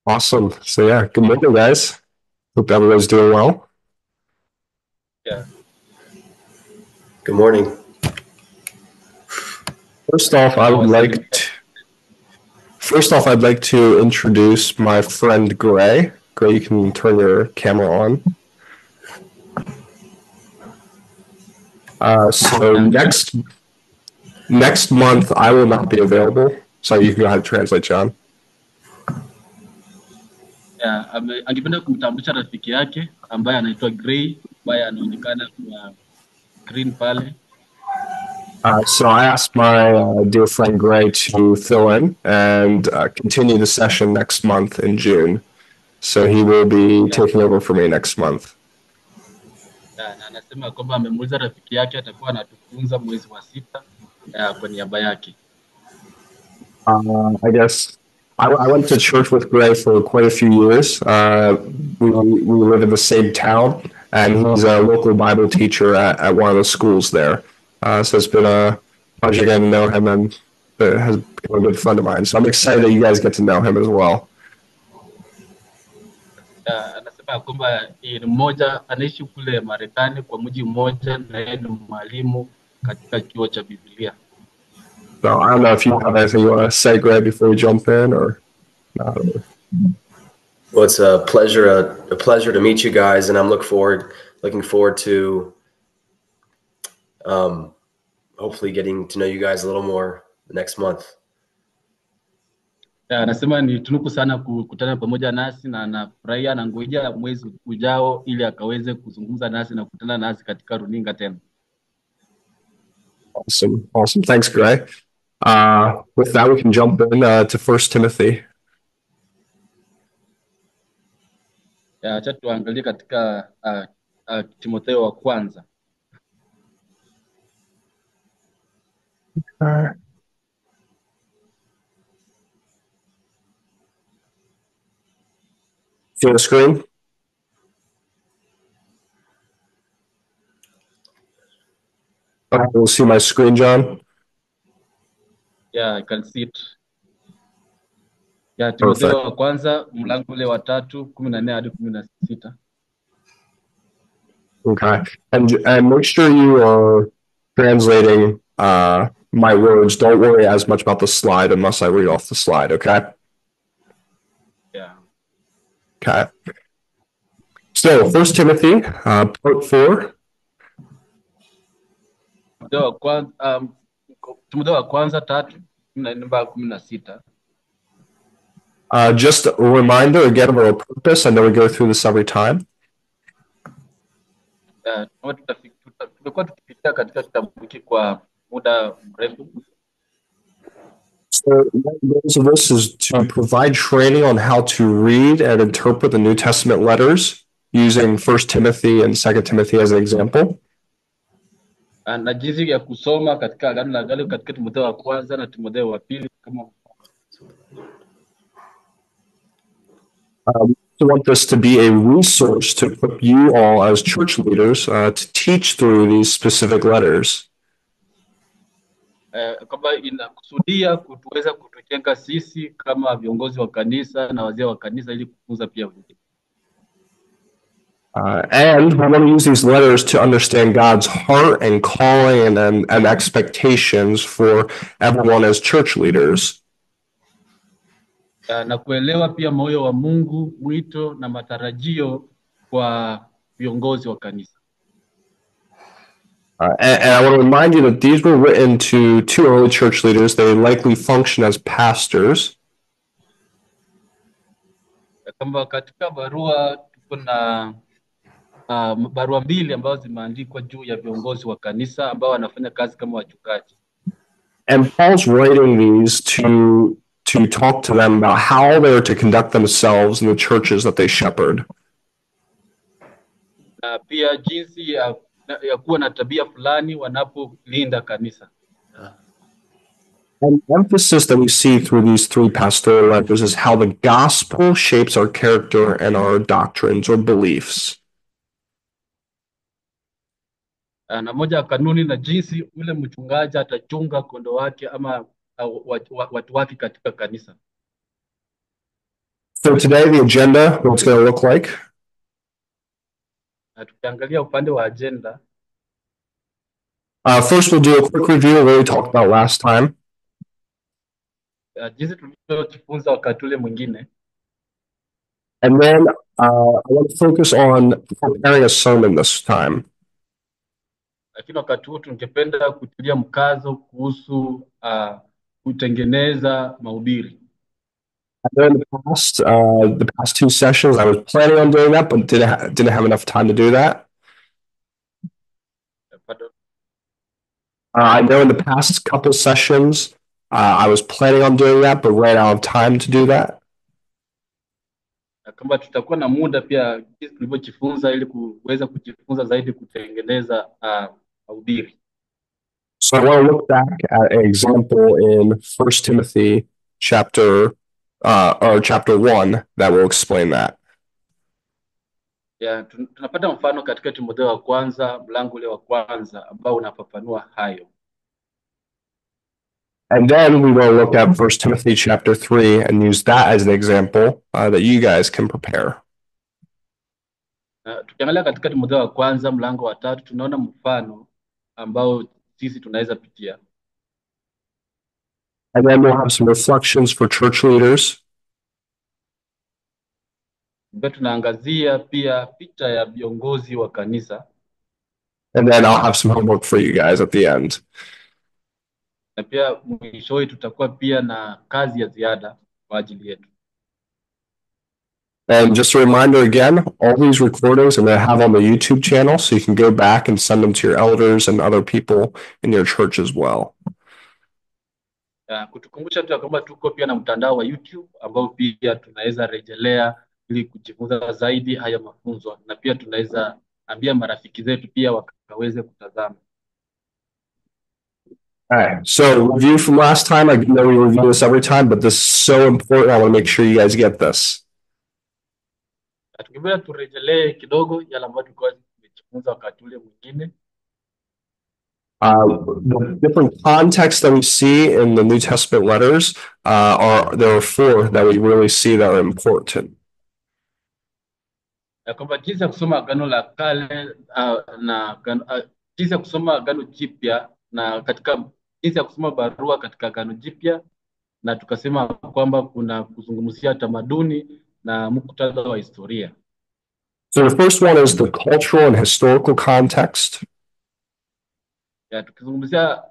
Awesome. So yeah, good morning, guys. Hope everyone's doing well. Yeah. Good morning. First off, I would like to, first off, I'd like to introduce my friend Gray. Gray, you can turn your camera on. So next month I will not be available. So you can go ahead and translate, John. Yeah, angependa kumtambulisha rafiki yake ambaye anaitwa Gray ambaye anaonekana kwa screen pale. So I asked my dear friend Gray to fill in and continue the session next month in June. So he will be taking over for me next month. Na anasema kwamba amemuuliza rafiki yake atakuwa anatufunza mwezi wa 6 kwa niaba yake. I guess I went to church with Gray for quite a few years. We live in the same town, and he's a local Bible teacher at one of the schools there. So it's been a pleasure getting to know him, and it has become a good friend of mine. So I'm excited that you guys get to know him as well. Anasema kwamba ni mmoja anaishi kule Marekani kwa mji mmoja na yeye ni mwalimu katika chuo cha Biblia. So I don't know if you have anything you want to say, Gray, before we jump in, or not. Well, it's a pleasure to meet you guys, and I'm looking forward to hopefully getting to know you guys a little more next month. Anasema ni tunuku sana kukutana pamoja nasi na anafurahia na ngoja mwezi ujao ili akaweze kuzungumza nasi na kukutana nasi katika runinga tena. Awesome. Thanks, Gray. With that, we can jump in to 1 Timothy. Acha tuangalie katika Timotheo wa kwanza. See the screen? Okay, we'll see my screen, John. Yeah, I can see it. Yeah, Timotheo wa kwanza mlango ule wa 3:14 hadi 16. Okay, and make sure you are translating my words. Don't worry as much about the slide unless I read off the slide. Okay. Yeah. Okay. So 1 Timothy, part 4. Timotheo wa kwanza 3:14-16. Just a reminder again of our purpose. I know we go through this every time. Tumekuwa tukipitia katika kitabu hiki kwa muda mrefu. So one of the goals of this is to provide training on how to read and interpret the New Testament letters using 1 Timothy and 2 Timothy as an example. Na jinsi ya kusoma katika Agano la Kale katika Timotheo wa kwanza na Timotheo wa pili kama We want this to be a resource to equip you all as church leaders to teach through these specific letters. Kwamba inakusudia kutuweza kutujenga sisi kama viongozi wa kanisa na wazee wa kanisa ili kufunza pia wengine. And we want to use these letters to understand God's heart and calling and expectations for everyone as church leaders. Na kuelewa pia moyo wa Mungu, mwito na matarajio kwa viongozi wa kanisa. And I want to remind you that these were written to two early church leaders. They likely function as pastors. Kama katika barua kuna barua mbili ambazo zimeandikwa juu ya viongozi wa kanisa ambao wanafanya kazi kama wachungaji. And Paul's writing these to talk to them about how they're to conduct themselves in the churches that they shepherd. Na pia jinsi ya kuwa na tabia fulani wanapolinda kanisa. And the emphasis that we see through these three pastoral letters is how the gospel shapes our character and our doctrines or beliefs. Na moja kanuni na jinsi ule mchungaji atachunga kondoo wake ama watu wake katika kanisa. So today, the agenda, what it's going to look like. Na tukiangalia upande wa agenda, First, we'll do a quick review of what we talked about last time. jinsi tulivyojifunza wakati ule mwingine, And then I want to focus on preparing a sermon this time. lakini wakati huu tungependa kutilia mkazo kuhusu kutengeneza mahubiri. I know in the past two sessions, I was planning on doing that, but didn't have enough time to do that. Pardon. I know in the past couple sessions, I was planning on doing that, but ran out of time to do that. Na kama tutakuwa na muda pia jinsi tulivyojifunza ili kuweza kujifunza zaidi kutengeneza mahubiri. So I want to look back at an example in 1 Timothy chapter 1 that will explain that. Tunapata mfano katika Timotheo wa kwanza mlango ule wa kwanza ambao unafafanua hayo. And then we will look at 1 Timothy chapter 3 and use that as an example that you guys can prepare. Tukiangalia katika Timotheo wa kwanza mlango wa 3 tunaona mfano ambao sisi tunaweza pitia. And then we'll have some reflections for church leaders. Tunaangazia pia picha ya viongozi wa kanisa. And then I'll have some homework for you guys at the end. Na pia mwishowe tutakuwa pia na kazi ya ziada kwa ajili yetu. And just a reminder again, all these recordings I'm going to have on the YouTube channel, so you can go back and send them to your elders and other people in your church as well. Kutukumbusha tu kwamba tuko pia na mtandao wa YouTube ambao pia tunaweza rejelea ili kujifunza zaidi haya mafunzo, na pia tunaweza ambia marafiki zetu pia wakaweze kutazama. All right, so review from last time. I know we review this every time, but this is so important. I want to make sure you guys get this. Tukibidi turejelee kidogo yale ambayo tulikuwa tumejifunza wakati ule mwingine. The different contexts that we see in the New Testament letters there are four that we really see that are important. Kwamba jinsi ya kusoma Agano la Kale na jinsi ya kusoma Agano Jipya na katika jinsi ya kusoma barua katika Agano Jipya, na tukasema kwamba kuna kuzungumzia tamaduni na muktadha wa historia. So the first one is the cultural and historical context. Tukizungumzia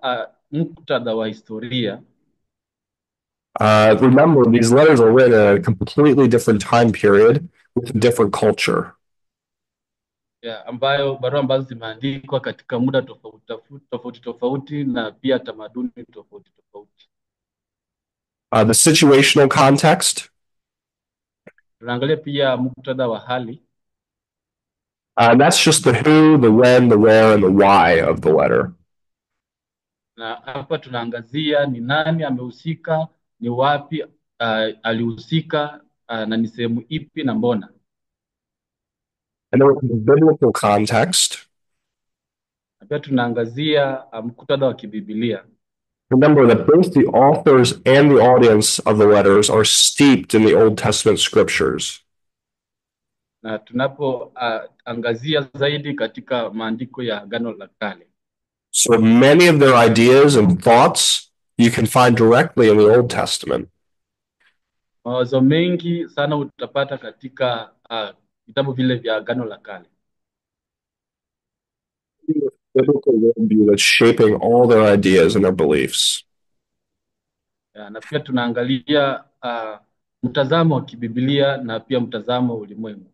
muktadha wa historia. Remember, these letters are written in a completely different time period with a different culture. Ambayo barua ambazo zimeandikwa katika muda tofauti na pia tamaduni tofauti. The situational context. Tunaangalia pia muktadha wa hali. That's just the who, the when, the where, and the why of the letter. Na hapa tunaangazia ni nani amehusika, ni wapi alihusika, na ni sehemu ipi na mbona. And then the biblical context. Pia tunaangazia muktadha wa kibibilia. Remember that both the authors and the audience of the letters are steeped in the Old Testament scriptures. Na tunapo angazia zaidi katika maandiko ya Agano la Kale. So many of their ideas and thoughts you can find directly in the Old Testament. Mawazo mengi sana utapata katika vitabu vile vya Agano la Kale. Biblical worldview that's shaping all their ideas and their beliefs. Na pia tunaangalia mtazamo wa kibibilia na pia mtazamo wa ulimwengu.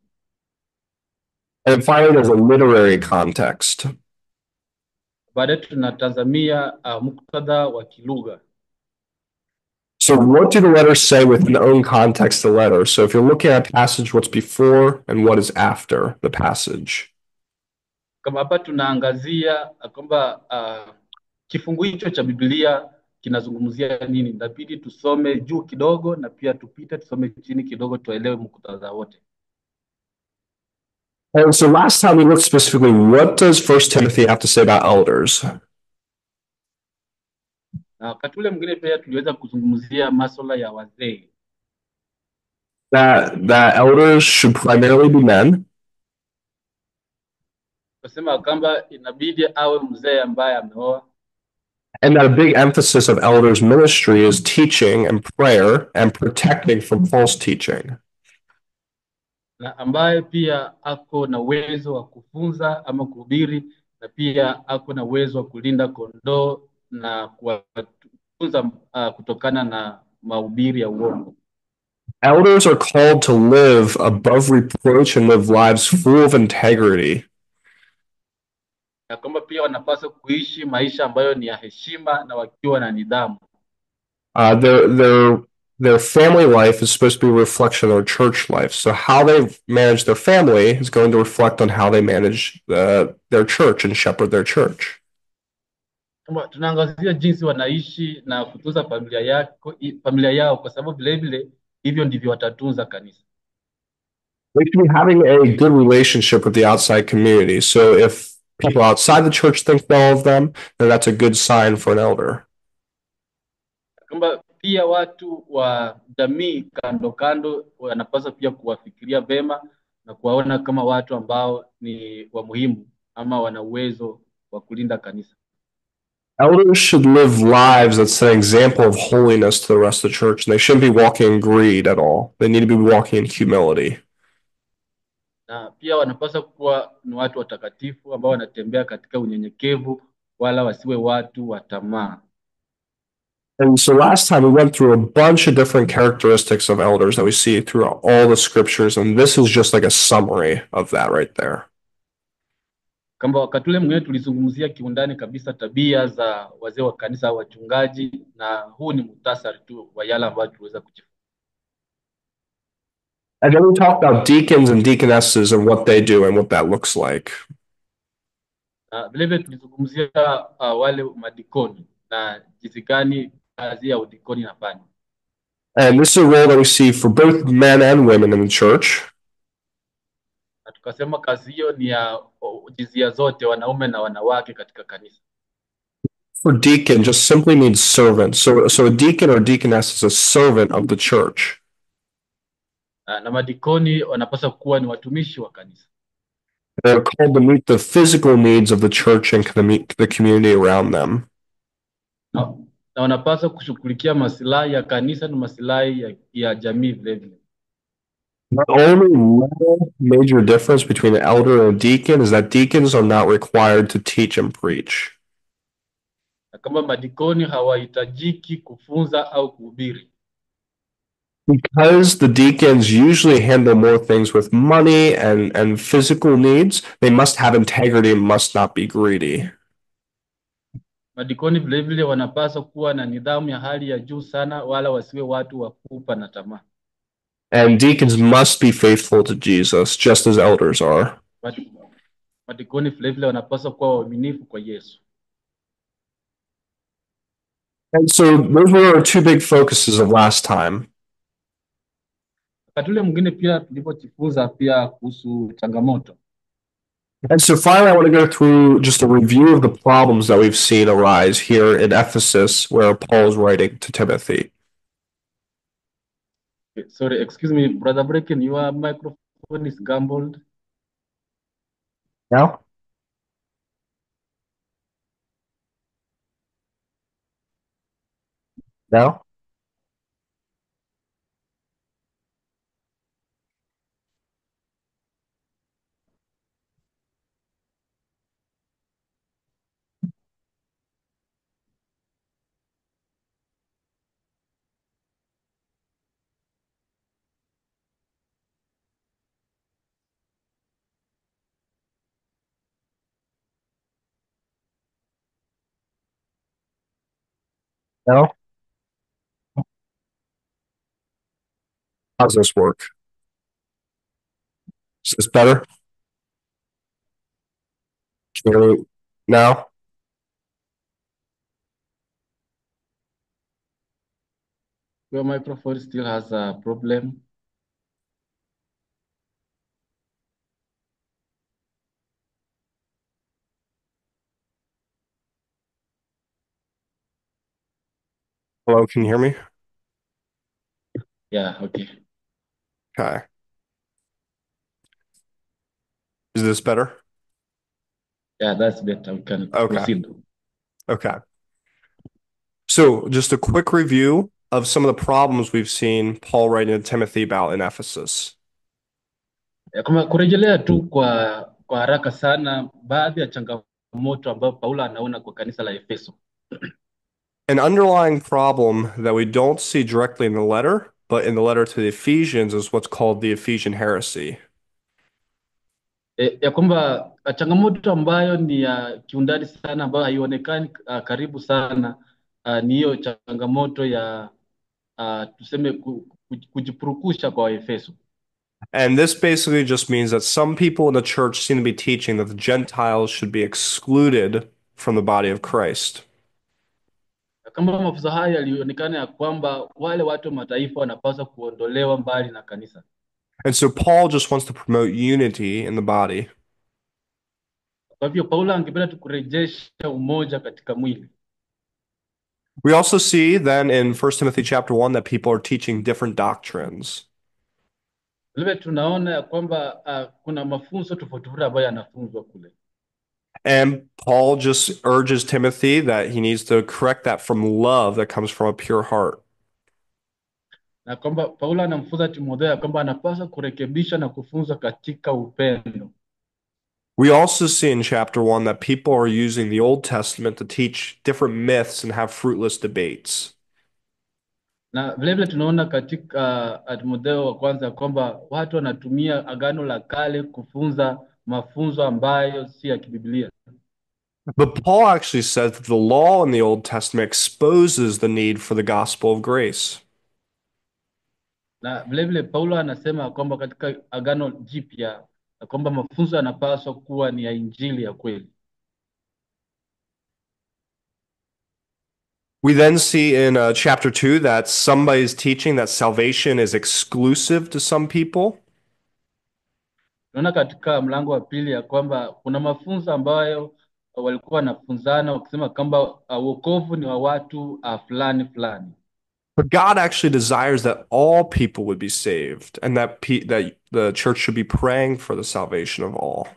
And finally, there's a literary context. Baadaye tunatazamia muktadha wa kilugha. So what do the letters say within their own context of the letter? So if you're looking at a passage, what's before and what is after the passage? Kama hapa tunaangazia kwamba kifungu hicho cha Biblia kinazungumzia nini, inabidi tusome juu kidogo na pia tupite tusome chini kidogo tuelewe muktadha wote. And so last time we looked specifically, what does 1 Timothy have to say about elders? Na wakati ule mwingine pia tuliweza kuzungumzia masuala ya wazee. that elders should primarily be men, Tukasema kwamba inabidi awe mzee ambaye ameoa, and that a big emphasis of elders' ministry is teaching and prayer and protecting from false teaching. na ambaye pia ako na uwezo wa kufunza ama kuhubiri, na pia ako na uwezo wa kulinda kondoo na kuwatunza kutokana na mahubiri ya uongo. Elders are called to live above reproach and live lives full of integrity. Na kwamba pia wanapaswa kuishi maisha ambayo ni ya heshima na wakiwa na nidhamu. Uh, their their their family life is supposed to be a reflection of their church life. So how they manage their family is going to reflect on how they manage their church and shepherd their church. Kwamba tunaangazia jinsi wanaishi na kutunza familia yao, kwa sababu vile vile hivyo ndivyo watatunza kanisa. They should be having a good relationship with the outside community. So if people outside the church think well of them, then that's a good sign for an elder. Kwamba pia watu wa jamii kando kando wanapaswa pia kuwafikiria vema na kuwaona kama watu ambao ni wa muhimu ama wana uwezo wa kulinda kanisa. Elders should live lives that set an example of holiness to the rest of the church, and they shouldn't be walking in greed at all. They need to be walking in humility. Na pia wanapaswa kuwa ni watu watakatifu ambao wanatembea katika unyenyekevu, wala wasiwe watu wa tamaa. And so last time we went through a bunch of different characteristics of elders that we see throughout all the scriptures, and this is just like a summary of that right there. Kama wakati ule mwingine tulizungumzia kiundani kabisa tabia za wazee wa kanisa au wachungaji, na huu ni muhtasari tu wa yale ambayo tuweza kujifunza. And then we talked about deacons and deaconesses and what they do and what that looks like. Vile vile tulizungumzia wale madikoni na jinsi gani kazi ya udikoni inafanya. And this is a role that we see for both men and women in the church. Na tukasema kazi hiyo ni ya jinsia zote, wanaume na wanawake katika kanisa. For deacon just simply means servant. So a deacon or deaconess is a servant of the church. Na madikoni wanapaswa kuwa ni watumishi wa kanisa. They're called to meet the physical needs of the church and the community around them. Na wanapaswa kushughulikia maslahi ya kanisa na maslahi ya jamii vile vile. The only major difference between an elder and a deacon is that deacons are not required to teach and preach. Na kama madikoni hawahitajiki kufunza au kuhubiri. Because the deacons usually handle more things with money and physical needs, they must have integrity and must not be greedy. Madikoni vile vile wanapaswa kuwa na nidhamu ya hali ya juu sana, wala wasiwe watu wa kupa na tamaa. And deacons must be faithful to Jesus, just as elders are. Madikoni vile vile wanapaswa kuwa waaminifu kwa Yesu. And so those were our two big focuses of last time. Wakati ule mwingine pia tulipojifunza pia kuhusu changamoto. And so finally, I want to go through just a review of the problems that we've seen arise here in Ephesus, where Paul is writing to Timothy. Sorry, excuse me, Brother Brecken, your microphone is garbled. Now? Now? Now? How's this work? Is this better? Can you hear me now? Your microphone still has a problem. Hello, can you hear me? Yeah, okay. Okay. Is this better? Yeah, that's better. We can Okay. proceed. Okay. So, just a quick review of some of the problems we've seen Paul writing to Timothy about in Ephesus. Kama kurejelea tu kwa haraka sana baadhi ya changamoto ambayo Paulo anaona kwa kanisa la Efeso. An underlying problem that we don't see directly in the letter, but in the letter to the Ephesians, is what's called the Ephesian heresy. Ya kwamba changamoto ambayo ni ya kiundani sana ambayo haionekani karibu sana ni hiyo changamoto ya tuseme kujipurukusha kwa Waefeso. And this basically just means that some people in the church seem to be teaching that the Gentiles should be excluded from the body of Christ. Kama mafunzo haya yalionekana ya kwamba wale watu wa mataifa wanapaswa kuondolewa mbali na kanisa. And so Paul just wants to promote unity in the body. Kwa hivyo Paulo angependa tu kurejesha umoja katika mwili. We also see then in 1 Timothy chapter 1 that people are teaching different doctrines. Vile tunaona ya kwamba kuna mafunzo tofauti tofauti ambayo yanafunzwa kule. And Paul just urges Timothy that he needs to correct that from love that comes from a pure heart. Na kwamba Paulo anamfunza Timotheo ya kwamba anapaswa kurekebisha na kufunza katika upendo. We also see in chapter 1 that people are using the Old Testament to teach different myths and have fruitless debates. Na vile vile tunaona katika Timotheo wa kwanza ya kwamba watu wanatumia Agano la Kale kufunza mafunzo ambayo si ya kibiblia. But Paul actually says that the law in the Old Testament exposes the need for the gospel of grace. Na vile vile Paulo anasema kwamba katika Agano Jipya ya kwamba mafunzo yanapaswa kuwa ni ya injili ya kweli. We then see in chapter 2 that somebody's teaching that salvation is exclusive to some people. Tunaona katika mlango wa pili ya kwamba kuna mafunzo ambayo walikuwa wanafunzana wakisema kwamba wokovu ni wa watu fulani fulani. But God actually desires that all people would be saved and that the church should be praying for the salvation of all.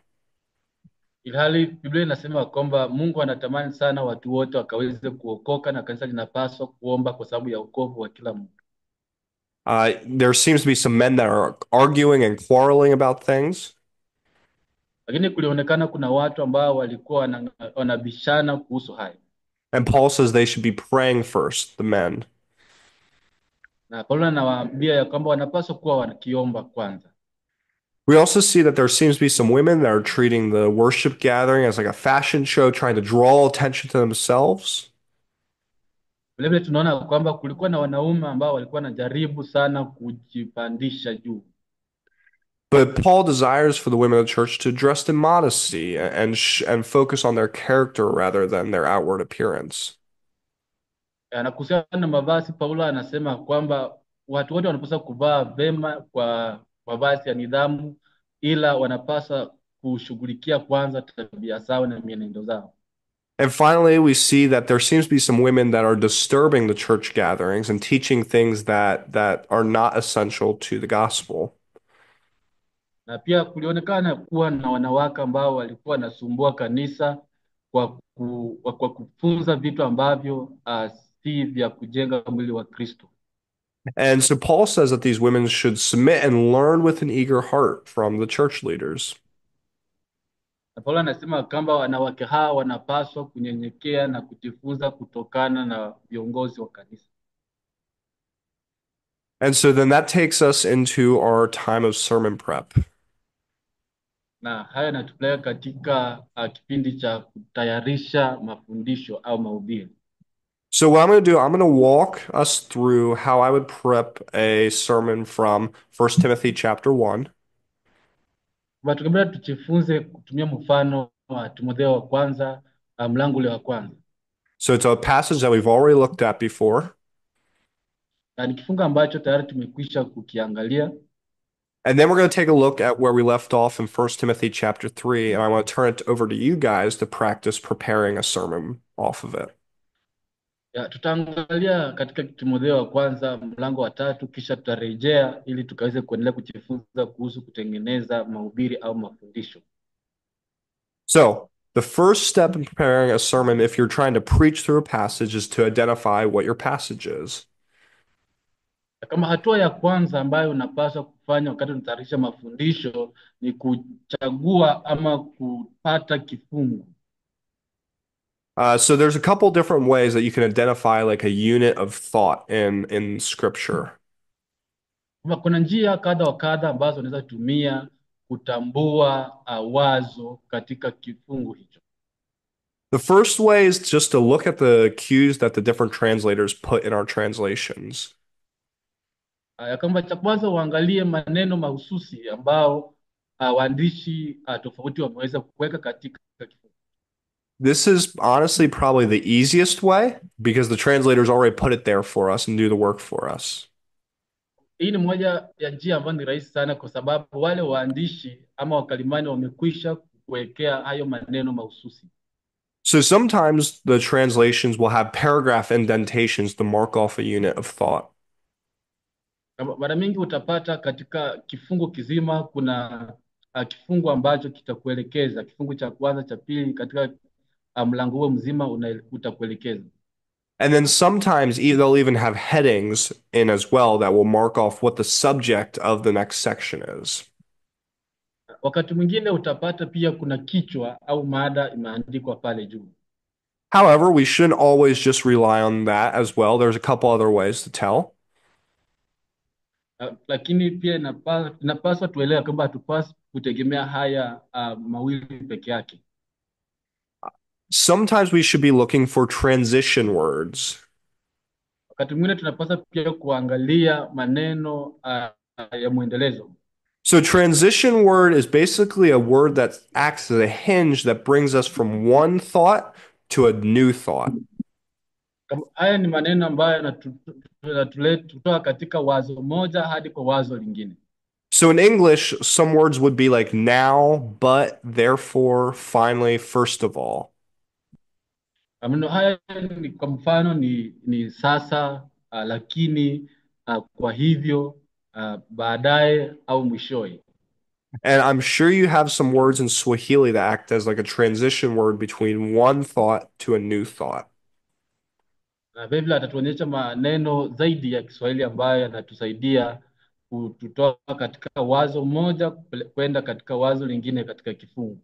Ilhali Biblia inasema kwamba Mungu anatamani sana watu wote wakaweze kuokoka na kanisa linapaswa kuomba kwa sababu ya wokovu wa kila mtu. There seems to be some men that are arguing and quarreling about things. Lakini kulionekana kuna watu ambao walikuwa wanabishana kuhusu hayo. And Paul says they should be praying first, the men. Na Paulo anawaambia ya kwamba wanapaswa kuwa wanakiomba kwanza. We also see that there seems to be some women that are treating the worship gathering as like a fashion show, trying to draw attention to themselves. Vile vile tunaona kwamba kulikuwa na wanaume ambao walikuwa wanajaribu sana kujipandisha juu. But Paul desires for the women of the church to dress in modesty and focus on their character rather than their outward appearance. Na kuhusiana na mavazi, Paulo anasema kwamba watu wote wanapaswa kuvaa vema kwa mavazi ya nidhamu, ila wanapaswa kushughulikia kwanza tabia zao na mienendo zao. And finally, we see that there seems to be some women that are disturbing the church gatherings and teaching things that are not essential to the gospel. Na pia kulionekana kuwa na wanawake ambao walikuwa wanasumbua kanisa kwa kufunza vitu ambavyo si vya kujenga mwili wa Kristo. And so Paul says that these women should submit and learn with an eager heart from the church leaders. Na Paulo anasema kwamba wanawake hawa wanapaswa kunyenyekea na kujifunza kutokana na viongozi wa kanisa. And so then that takes us into our time of sermon prep. Na haya yanatupeleka katika kipindi cha kutayarisha mafundisho au mahubiri. So what I'm going to do, I'm going to walk us through how I would prep a sermon from 1 Timothy chapter 1. Tukipenda tujifunze kutumia mfano wa Timotheo wa kwanza mlango ule wa kwanza. So it's a passage that we've already looked at before. Na ni kifungu ambacho tayari tumekwisha kukiangalia. And then we're going to take a look at where we left off in 1 Timothy chapter 3, and I want to turn it over to you guys to practice preparing a sermon off of it. Tutaangalia katika Timotheo wa kwanza mlango wa 3, kisha tutarejea ili tukaweze kuendelea kujifunza kuhusu kutengeneza mahubiri au mafundisho. So, the first step in preparing a sermon, if you're trying to preach through a passage, is to identify what your passage is. Kama hatua ya kwanza ambayo unapaswa kufanya wakati unatayarisha mafundisho ni kuchagua ama kupata kifungu. So there's a couple different ways that you can identify like a unit of thought in scripture. Kuna njia kadha wa kadha ambazo unaweza tumia kutambua wazo katika kifungu hicho. The first way is just to look at the cues that the different translators put in our translations. Ya kwamba cha kwanza uangalie maneno mahususi ambao waandishi tofauti wameweza kuweka katika kifungu. This is honestly probably the easiest way because the translators already put it there for us and do the work for us. Hii ni moja ya njia ambayo ni rahisi sana kwa sababu wale waandishi ama wakalimani wamekwisha kuwekea hayo maneno mahususi. So sometimes the translations will have paragraph indentations to mark off a unit of thought. Mara mingi utapata katika kifungu kizima kuna kifungu ambacho kitakuelekeza, kifungu cha kwanza, cha pili, katika mlango huo mzima utakuelekeza. And then sometimes they'll even have headings in as well that will mark off what the subject of the next section is. Wakati mwingine utapata pia kuna kichwa au mada imeandikwa pale juu. However, we shouldn't always just rely on that as well. There's a couple other ways to tell. Lakini pia inapaswa tuelewe kwamba hatupaswi kutegemea haya mawili peke yake. Sometimes we should be looking for transition words. Wakati mwingine tunapaswa pia kuangalia maneno ya muendelezo. So transition word is basically a word that acts as a hinge that brings us from one thought to a new thought. Haya ni maneno ambayo yanatutoa katika wazo moja hadi kwa wazo lingine. So in English, some words would be like now, but, therefore, finally, first of all. Maneno haya ni kwa mfano ni sasa, lakini, kwa hivyo, baadaye au mwishowe. And I'm sure you have some words in Swahili that act as like a transition word between one thought to a new thought. Na Biblia atatuonyesha maneno zaidi ya Kiswahili ambayo yanatusaidia kututoa katika wazo moja kwenda katika wazo lingine katika kifungu.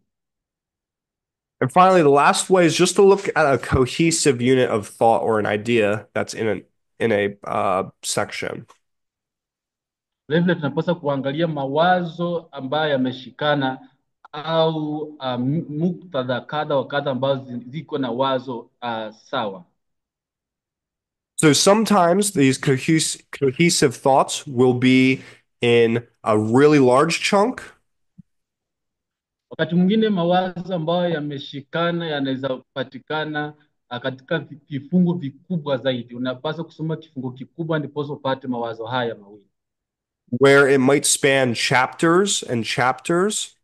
And finally, the last way is just to look at a cohesive unit of thought or an idea that's in a section. Vile tunapaswa kuangalia mawazo ambayo yameshikana au muktadha kadha wa kadha ambazo ziko na wazo sawa. So sometimes these cohesive thoughts will be in a really large chunk. Wakati mwingine mawazo ambayo yameshikana yanaweza kupatikana katika vifungu vikubwa zaidi. Unapaswa kusoma kifungu kikubwa ndipo upate mawazo haya mawili. Where it might span chapters and chapters.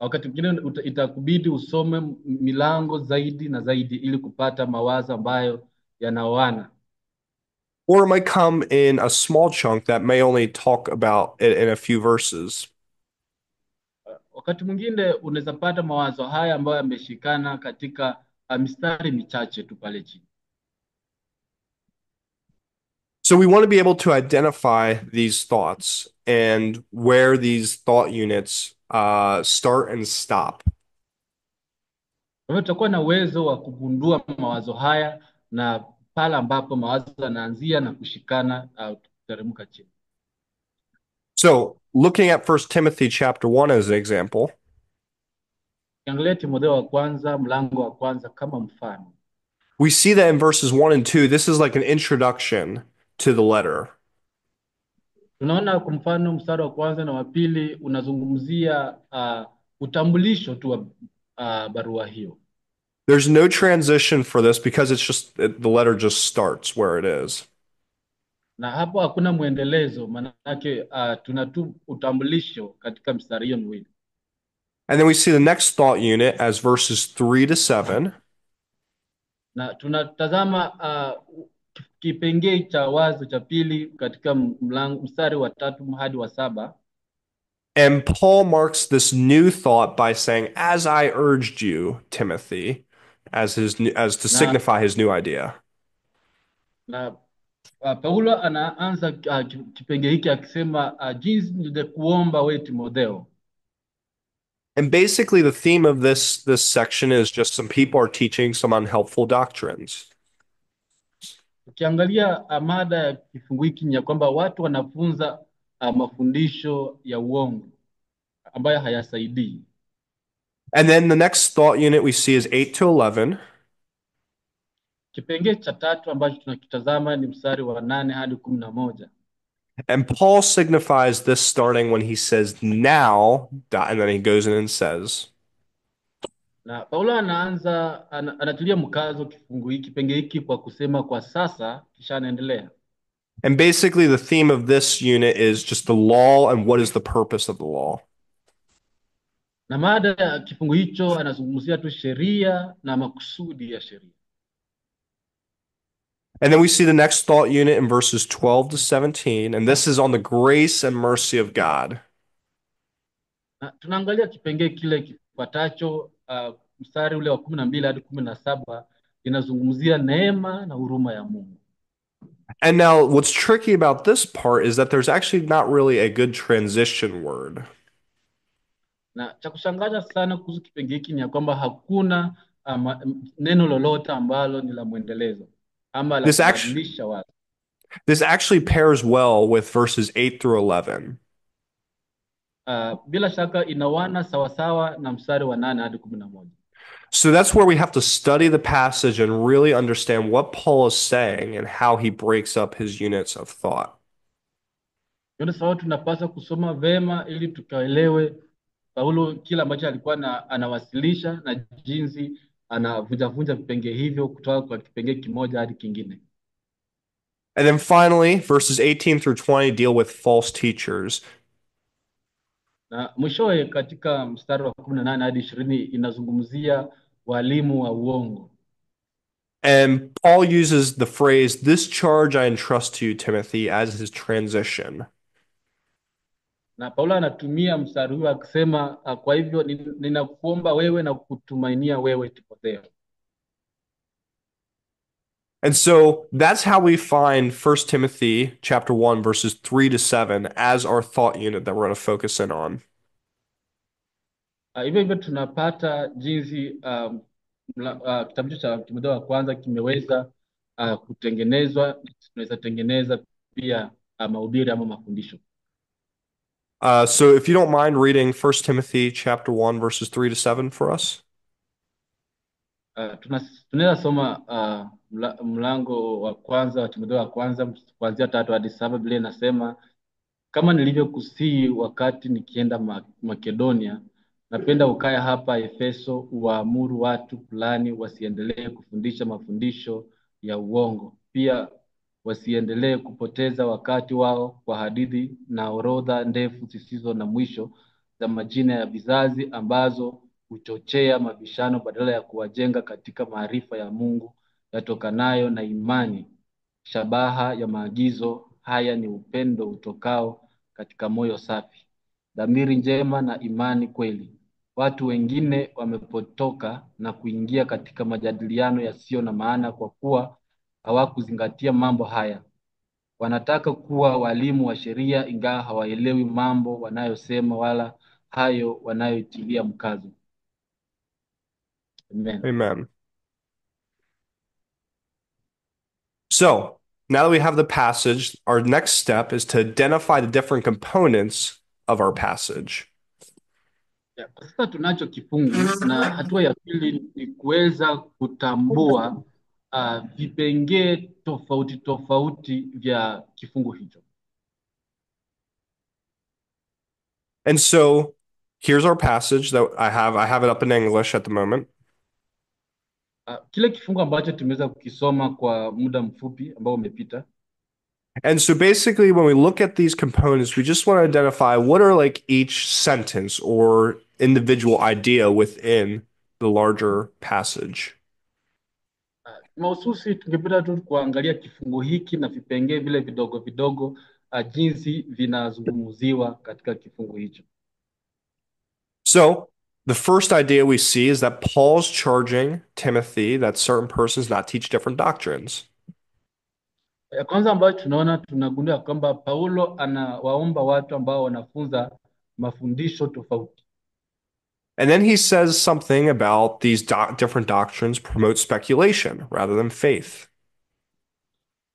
Wakati mwingine itakubidi usome milango zaidi na zaidi ili kupata mawazo ambayo yanaoana. Or it might come in a small chunk that may only talk about it in a few verses. Wakati mwingine unaweza pata mawazo haya ambayo yameshikana katika mistari michache tu pale chini. So we want to be able to identify these thoughts and where these thought units start and stop. Kwa hiyo tutakuwa na uwezo wa kugundua mawazo haya na pale ambapo mawazo yanaanzia na kushikana au kuteremka chini. So looking at 1 Timothy chapter 1 as an example. Kiangalia Timotheo wa kwanza mlango wa kwanza kama mfano. We see that in verses 1 and 2, this is like an introduction to the letter. Tunaona kwa mfano mstari wa kwanza na wa pili unazungumzia utambulisho tu wa barua hiyo. There's no transition for this because it's just the letter just starts where it is. Na hapo hakuna muendelezo, maana yake tuna tu utambulisho katika mstari hiyo miwili. And then we see the next thought unit as verses 3 to 7. na tunatazama kipengee cha wazo cha pili katika mstari wa 3 hadi wa 7. And Paul marks this new thought by saying, "As I urged you, Timothy," as to na signify his new idea. na Paulo anaanza kipengee hiki akisema jinsi nilikuomba wewe Timotheo. And basically, the theme of this section is just some people are teaching some unhelpful doctrines. Ukiangalia mada ya kifungu hiki ni ya kwamba watu wanafunza mafundisho ya uongo ambayo hayasaidii. And then the next thought unit we see is 8 to 11. Kipengee cha 3 ambacho tunakitazama ni mstari wa 8 hadi 11. And Paul signifies this starting when he says now, and then he goes in and says. Na Paulo anatilia mkazo kifungu hiki kipengee hiki kwa kusema kwa sasa, kisha anaendelea. And basically the theme of this unit is just the law and what is the purpose of the law. Na mada ya kifungu hicho anazungumzia tu sheria na makusudi ya sheria. And then we see the next thought unit in verses 12 to 17, and this is on the grace and mercy of God. Na tunaangalia kipengee kile kifuatacho, mstari ule wa 12 hadi 17 inazungumzia neema na huruma ya Mungu. And now what's tricky about this part is that there's actually not really a good transition word. Na cha kushangaza sana kuhusu kipengee hiki ni ya kwamba hakuna neno lolote ambalo ni la mwendelezo ama la kubadilisha watu. This actually pairs well with verses 8 through 11. Bila shaka inawana sawasawa na mstari wa 8 hadi 11. So that's where we have to study the passage and really understand what Paul is saying and how he breaks up his units of thought. Ndio sababu tunapaswa kusoma vema ili tukaelewe Paulo kila ambacho alikuwa anawasilisha na jinsi anavunja vipengee hivyo kutoka kwa kipengee kimoja hadi kingine. And then finally, verses 18 through 20 deal with false teachers. Na mwishowe katika mstari wa 18 hadi 20 inazungumzia walimu wa uongo. And Paul uses the phrase, "This charge I entrust to you, Timothy," as his transition. Na Paulo anatumia mstari huu akisema, kwa hivyo ninakuomba wewe na kutumainia wewe Timotheo. And so that's how we find 1 Timothy chapter 1 verses 3 to 7 as our thought unit that we're going to focus in on. Hivyo tunapata jinsi kitabu cha Timotheo wa kwanza kimeweza kutengenezwa. Tunaweza tengeneza pia mahubiri ama mafundisho. So if you don't mind reading 1 Timothy chapter 1 verses 3 to 7 for us. Tunaweza soma mlango wa kwanza wa Timotheo wa kwanza kuanzia 3 hadi 7. Biblia inasema, kama nilivyokusihi wakati nikienda Makedonia, napenda ukae hapa Efeso, uwaamuru watu fulani wasiendelee kufundisha mafundisho ya uongo. Pia wasiendelee kupoteza wakati wao kwa hadithi na orodha ndefu zisizo na mwisho za majina ya vizazi ambazo huchochea mabishano badala ya kuwajenga katika maarifa ya Mungu yatokanayo na imani. Shabaha ya maagizo haya ni upendo utokao katika moyo safi, dhamiri njema na imani kweli. Watu wengine wamepotoka na kuingia katika majadiliano yasiyo na maana kwa kuwa hawakuzingatia mambo haya. Wanataka kuwa walimu wa sheria ingawa hawaelewi mambo wanayosema wala hayo wanayotilia mkazo. Amen. Amen. So, now that we have the passage, our next step is to identify the different components of our passage. Sasa tunacho kifungu na hatua ya pili ni kuweza kutambua vipengee tofauti tofauti vya kifungu hicho. And so, here's our passage that I have it up in English at the moment. Kile kifungu ambacho tumeweza kukisoma kwa muda mfupi ambao umepita. And so basically, when we look at these components, we just want to identify what are like each sentence or individual idea within the larger passage. Mahususi tungependa tu kuangalia kifungu hiki na vipengee vile vidogo vidogo, jinsi vinazungumziwa katika kifungu hicho. So, the first idea we see is that Paul's charging Timothy that certain persons not teach different doctrines. Ya kwanza ambayo tunaona, tunagundua kwamba Paulo anawaomba watu ambao wanafunza mafundisho tofauti. And then he says something about these different doctrines promote speculation rather than faith.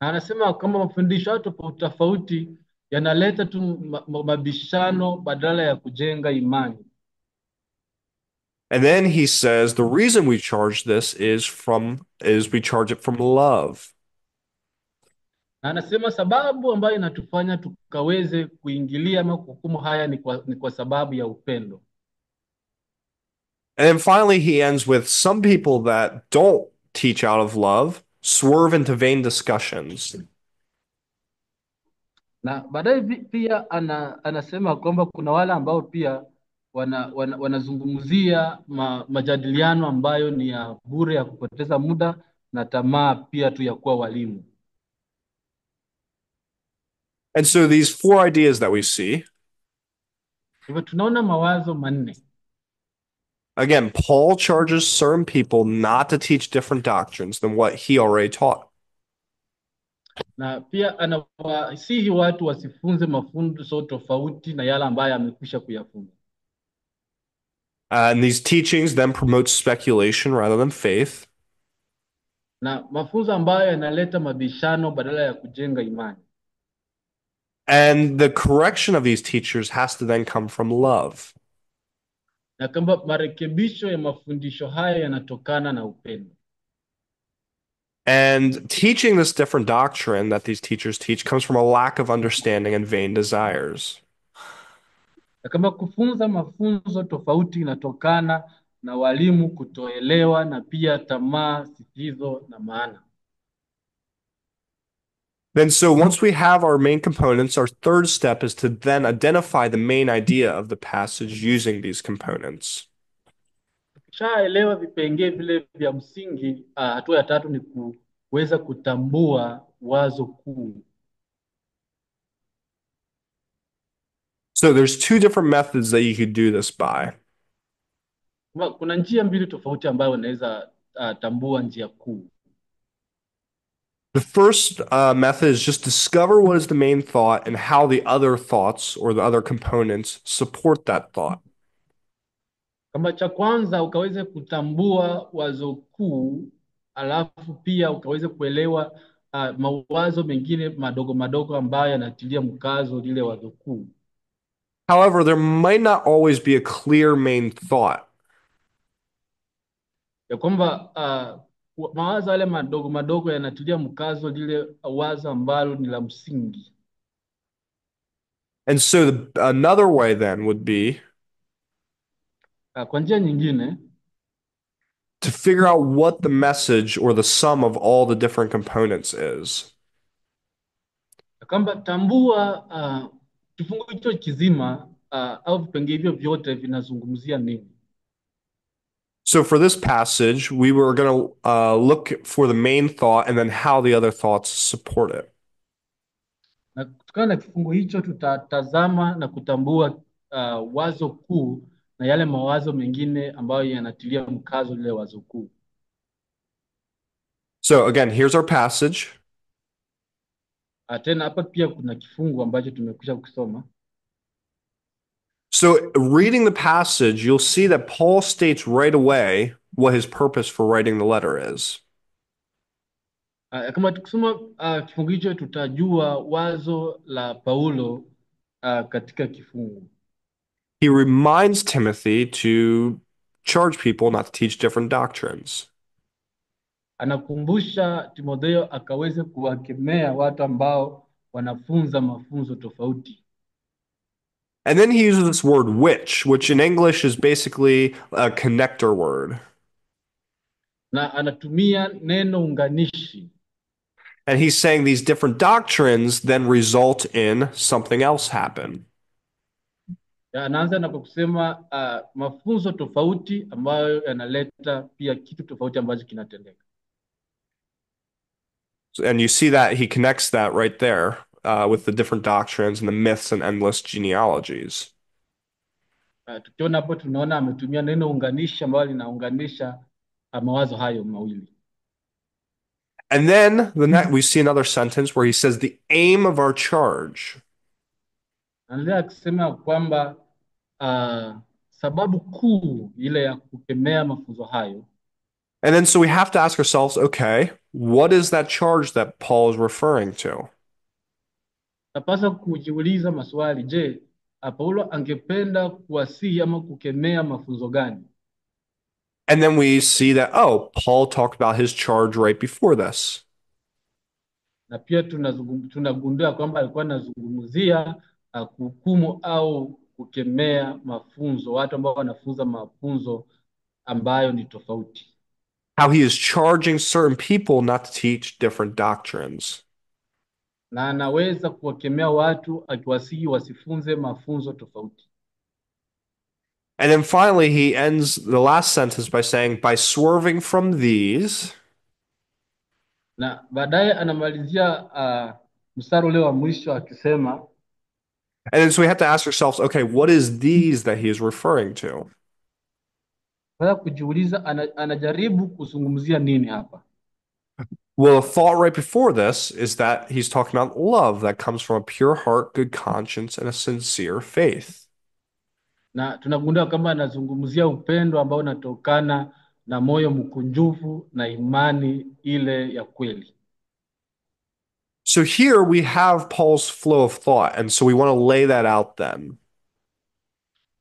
Na anasema kwamba mafundisho hayo tofauti tofauti yanaleta tu mabishano badala ya kujenga imani. And then he says the reason we charge this is we charge it from love. Na anasema sababu ambayo inatufanya tukaweze kuingilia ama kuhukumu haya ni kwa sababu ya upendo. And then finally he ends with some people that don't teach out of love swerve into vain discussions. Na baadaye pia anasema kwamba kuna wale ambao pia wanazungumzia majadiliano ambayo ni ya bure, ya kupoteza muda na tamaa pia tu ya kuwa walimu. And so these four ideas that we see, hivyo tunaona mawazo manne. Again, Paul charges certain people not to teach different doctrines than what he already taught. Na pia anawasihi watu wasifunze mafundisho tofauti na yale ambayo amekwisha kuyafunza. And these teachings then promote speculation rather than faith. Na mafunzo ambayo yanaleta mabishano badala ya kujenga imani. And the correction of these teachers has to then come from love. Na kwamba marekebisho ya mafundisho haya yanatokana na upendo. And teaching this different doctrine that these teachers teach comes from a lack of understanding and vain desires. Na kama kufunza mafunzo tofauti inatokana na walimu kutoelewa na pia tamaa zisizo na maana. Then so once we have our main components, our third step is to then identify the main idea of the passage using these components. Tukishaelewa vipengee vile vya msingi, hatua ya tatu ni kuweza kutambua wazo kuu. So there's two different methods that you could do this by. Kuna njia mbili tofauti ambayo unaweza tambua njia kuu. The first method is just discover what is the main thought and how the other thoughts or the other components support that thought. Kama cha kwanza ukaweze kutambua wazo kuu, alafu pia ukaweze kuelewa mawazo mengine madogo madogo ambayo yanatilia mkazo lile wazo kuu. However, there might not always be a clear main thought. Ya kwamba mawazo yale madogo madogo yanatilia mkazo lile wazo ambalo ni la msingi. And so another way then would be Kwa njia nyingine, to figure out what the message or the sum of all the different components is. ya kwamba tambua kifungu hicho kizima au vipengee hivyo vyote vinazungumzia nini. So for this passage, we were going to look for the main thought and then how the other thoughts support it. Na kutokana na kifungu hicho tutatazama na kutambua wazo kuu na yale mawazo mengine ambayo yanatilia mkazo lile wazo kuu. So again, here's our passage. Tena hapa pia kuna kifungu ambacho tumekwisha kusoma. So reading the passage, you'll see that Paul states right away what his purpose for writing the letter is. Kama tukisoma kifungu hicho tutajua wazo la Paulo katika kifungu. He reminds Timothy to charge people not to teach different doctrines. Anakumbusha Timotheo akaweze kuwakemea watu ambao wanafunza mafunzo tofauti. And then he uses this word which in English is basically a connector word. Na anatumia neno unganishi. And he's saying these different doctrines then result in something else happen. Anaanza na kusema mafunzo tofauti ambayo yanaleta pia kitu tofauti ambacho kinatendeka. And you see that he connects that right there with the different doctrines and the myths and endless genealogies. Tukiona hapo tunaona ametumia neno unganishi ambalo linaunganisha mawazo hayo mawili. And then we see another sentence where he says the aim of our charge. Anaendelea akisema kwamba sababu kuu ile ya kukemea mafunzo hayo. And then so we have to ask ourselves, okay, what is that charge that Paul is referring to? Napaswa kujiuliza maswali, je, Paulo angependa kuwasihi ama kukemea mafunzo gani? And then we see that, oh, Paul talked about his charge right before this. Na pia tunagundua kwamba alikuwa anazungumzia kuhukumu au kukemea mafunzo, watu ambao wanafunza mafunzo ambayo ni tofauti. How he is charging certain people not to teach different doctrines. Na anaweza kuwakemea watu akiwasihi wasifunze mafunzo tofauti. And then finally, he ends the last sentence by saying, by swerving from these. Na baadaye anamalizia mstari ule wa mwisho akisema, and then so we have to ask ourselves, okay, what is these that he is referring to? Sasa kujiuliza anajaribu kuzungumzia nini hapa? Well, a thought right before this is that he's talking about love that comes from a pure heart, good conscience, and a sincere faith. Na tunagundua kama anazungumzia upendo ambao unatokana na moyo mkunjufu na imani ile ya kweli. So here we have Paul's flow of thought, and so we want to lay that out then.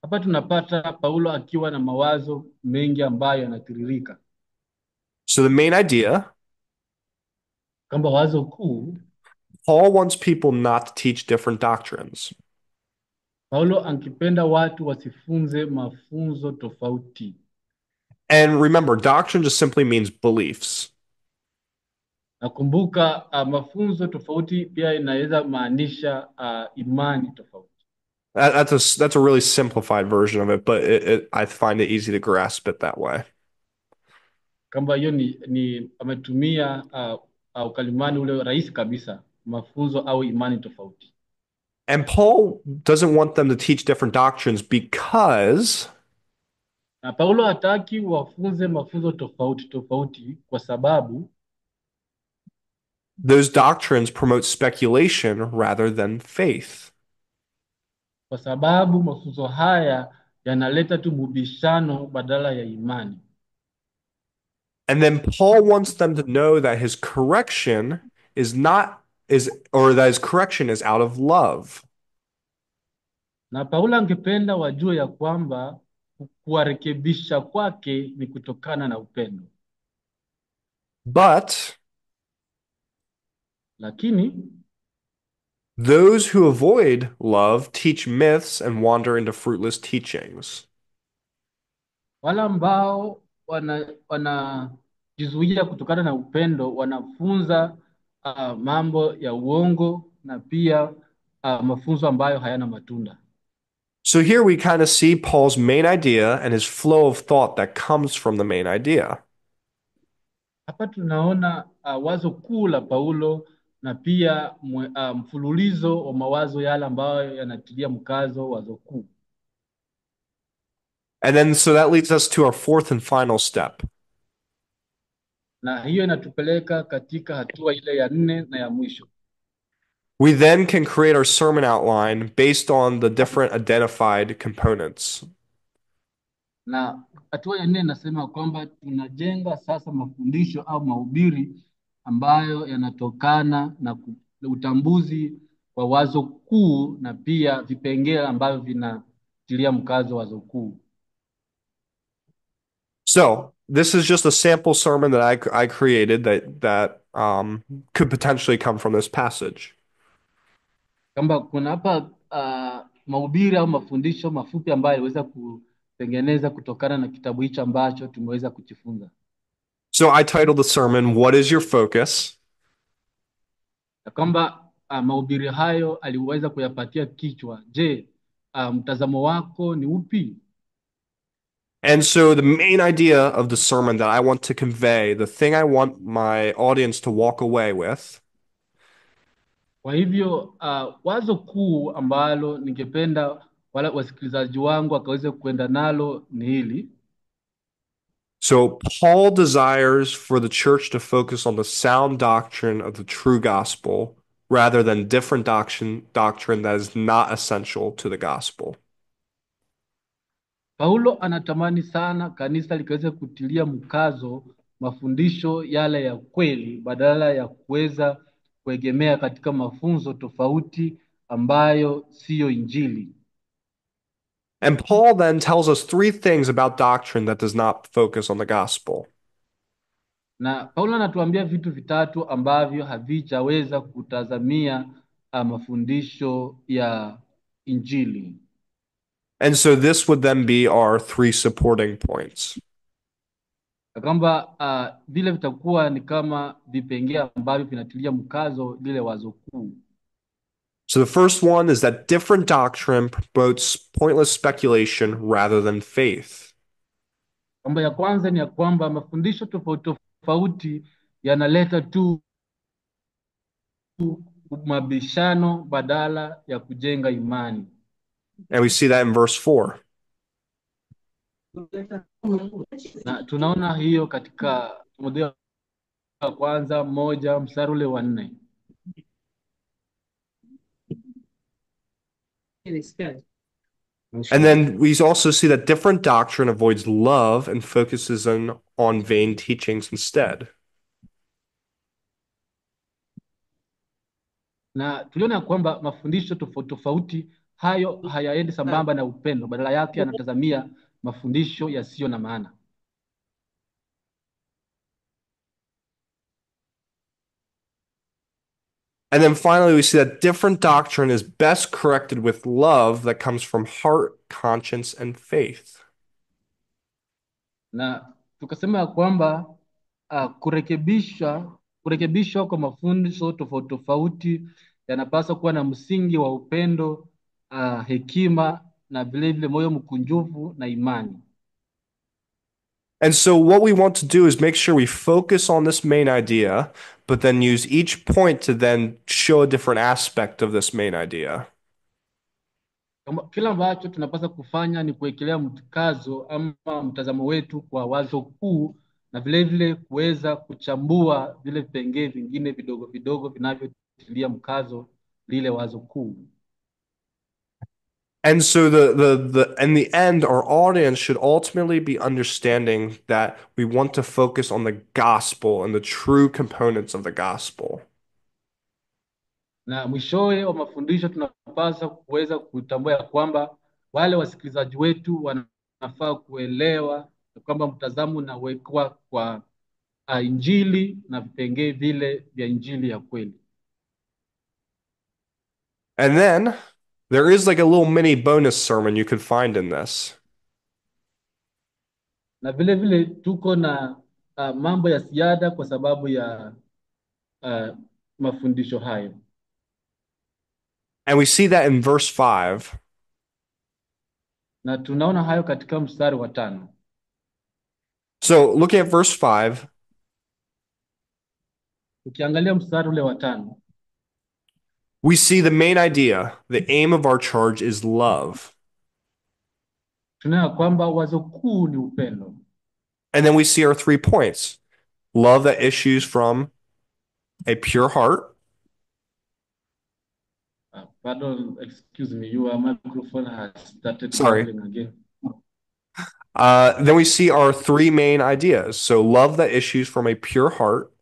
Hapa tunapata Paulo akiwa na mawazo mengi ambayo yanatiririka. So the main idea, Kama wazo kuu, Paul wants people not to teach different doctrines. Paulo angependa watu wasifunze mafunzo tofauti. And remember, doctrine just simply means beliefs. Nakumbuka mafunzo tofauti pia inaweza maanisha imani tofauti. That's a really simplified version of it, but I find it easy to grasp it that way. Kamba hiyo ni ametumia ukalimani ule rahisi kabisa, mafunzo au imani tofauti. And Paul doesn't want them to teach different doctrines because Na Paulo hataki wafunze mafunzo tofauti kwa sababu those doctrines promote speculation rather than faith. Kwa sababu mafunzo haya yanaleta tu mubishano badala ya imani. And then Paul wants them to know that his correction is not or that his correction is out of love. Na Paulo angependa wajue ya kwamba kuwarekebisha kwake ni kutokana na upendo. But Lakini those who avoid love teach myths and wander into fruitless teachings. wala ambao wanajizuia kutokana na upendo wanafunza mambo ya uongo na pia mafunzo ambayo hayana matunda. So here we kind of see Paul's main idea and his flow of thought that comes from the main idea. Hapa tunaona wazo kuu la Paulo na pia mfululizo wa mawazo yale ambayo yanatilia mkazo wazo kuu. And then so that leads us to our fourth and final step. Na hiyo inatupeleka katika hatua ile ya 4 na ya mwisho. We then can create our sermon outline based on the different identified components. Na hatua ya 4 inasema kwamba tunajenga sasa mafundisho au mahubiri ambayo yanatokana na utambuzi wa wazo kuu na pia vipengele ambavyo vinatilia mkazo wazo kuu. So this is just a sample sermon that I created that could potentially come from this passage. Kamba kuna hapa mahubiri au mafundisho mafupi ambayo yaliweza kutengeneza kutokana na kitabu hicho ambacho tumeweza kujifunza. So I titled the sermon, What is Your Focus? Na kwamba mahubiri hayo aliweza kuyapatia kichwa, je, mtazamo wako ni upi? And so the main idea of the sermon that I want to convey, the thing I want my audience to walk away with, Kwa hivyo wazo kuu ambalo ningependa wala wasikilizaji wangu wakaweze kwenda nalo ni hili. so Paul desires for the church to focus on the sound doctrine of the true gospel rather than different doctrine that is not essential to the gospel. Paulo anatamani sana kanisa likaweze kutilia mkazo mafundisho yale ya kweli badala ya kuweza kuegemea katika mafunzo tofauti ambayo siyo Injili. And Paul then tells us three things about doctrine that does not focus on the gospel. Na Paulo anatuambia vitu vitatu ambavyo havijaweza kutazamia mafundisho ya Injili. And so this would then be our three supporting points. Na kwamba vile vitakuwa ni kama vipengee ambavyo vinatilia mkazo lile wazo kuu. So the first one is that different doctrine promotes pointless speculation rather than faith. Kwamba ya kwanza ni ya kwamba mafundisho tofauti tofauti yanaleta tu mabishano badala ya kujenga imani. And we see that in verse 4. Na tunaona hiyo katika Timotheo wa kwanza 1 mstari ule wa 4. And then we also see that different doctrine avoids love and focuses on vain teachings instead. Na tuliona kwamba mafundisho tofauti tofauti hayo hayaendi sambamba na upendo, badala yake yanatazamia mafundisho yasiyo na maana. And then finally, we see that different doctrine is best corrected with love that comes from heart, conscience, and faith. Na tukasema ya kwamba kurekebishwa kwa mafundisho tofauti tofauti yanapaswa kuwa na msingi wa upendo, hekima na vile vile moyo mkunjufu na imani. And so what we want to do is make sure we focus on this main idea, but then use each point to then show a different aspect of this main idea. Kila ambacho tunapaswa kufanya ni kuwekelea mkazo ama mtazamo wetu kwa wazo kuu na vile vile kuweza kuchambua vile vipengee vingine vidogo vidogo vinavyotilia mkazo lile wazo kuu. And so in the end, our audience should ultimately be understanding that we want to focus on the gospel and the true components of the gospel. Na mwishowe wa mafundisho tunapaswa kuweza kutambua ya kwamba wale wasikilizaji wetu wanafaa kuelewa kwamba mtazamo unawekwa kwa Injili na vipengee vile vya Injili ya kweli. And then there is like a little mini bonus sermon you could find in this. Na vile vile tuko na mambo ya ziada kwa sababu ya mafundisho hayo. And we see that in verse 5. Na tunaona hayo katika mstari wa 5. So looking at verse 5, ukiangalia mstari ule wa 5, we see the main idea. The aim of our charge is love. tunaona kwamba wazo kuu ni upendo. And then we see our 3 points. Love that issues from a pure heart. Pardon, excuse me, your microphone has started Sorry. again. Then we see our 3 main ideas. So love that issues from a pure heart.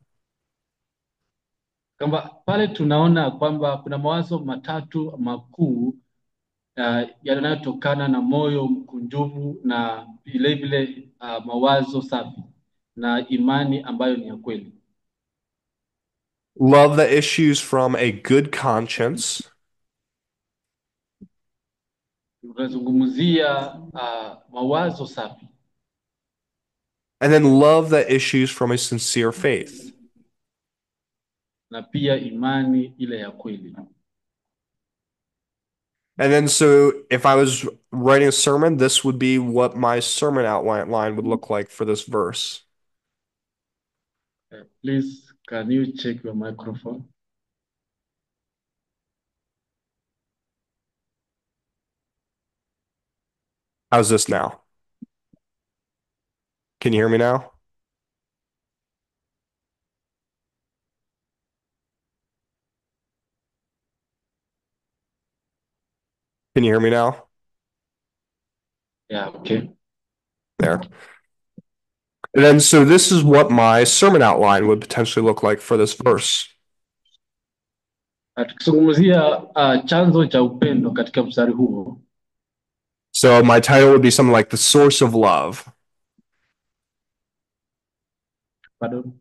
Kwamba pale tunaona kwamba kuna mawazo matatu makuu yanayotokana na moyo mkunjufu na vile vile mawazo safi na imani ambayo ni ya kweli. Love that issues from a good conscience. Tunazungumzia mawazo safi. And then love that issues from a sincere faith. Na pia imani ile ya kweli. And then, so if I was writing a sermon, this would be what my sermon outline would look like for this verse. Please, can you check your microphone? How's this now? Can you hear me now? Can you hear me now? Yeah, okay. There. And then, so this is what my sermon outline would potentially look like for this verse. Tukizungumzia chanzo cha upendo katika mstari huo. So my title would be something like The Source of Love. Pardon?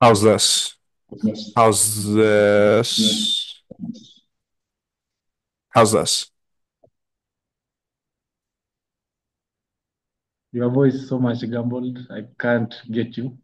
How's this? How's this? How's this? Your voice is so much garbled, I can't get you.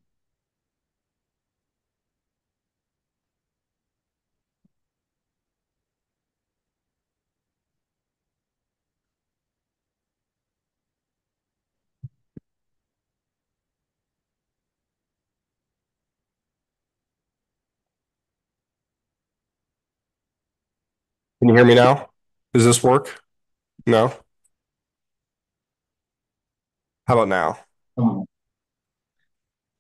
Can you hear me now? Does this work? No? How about now?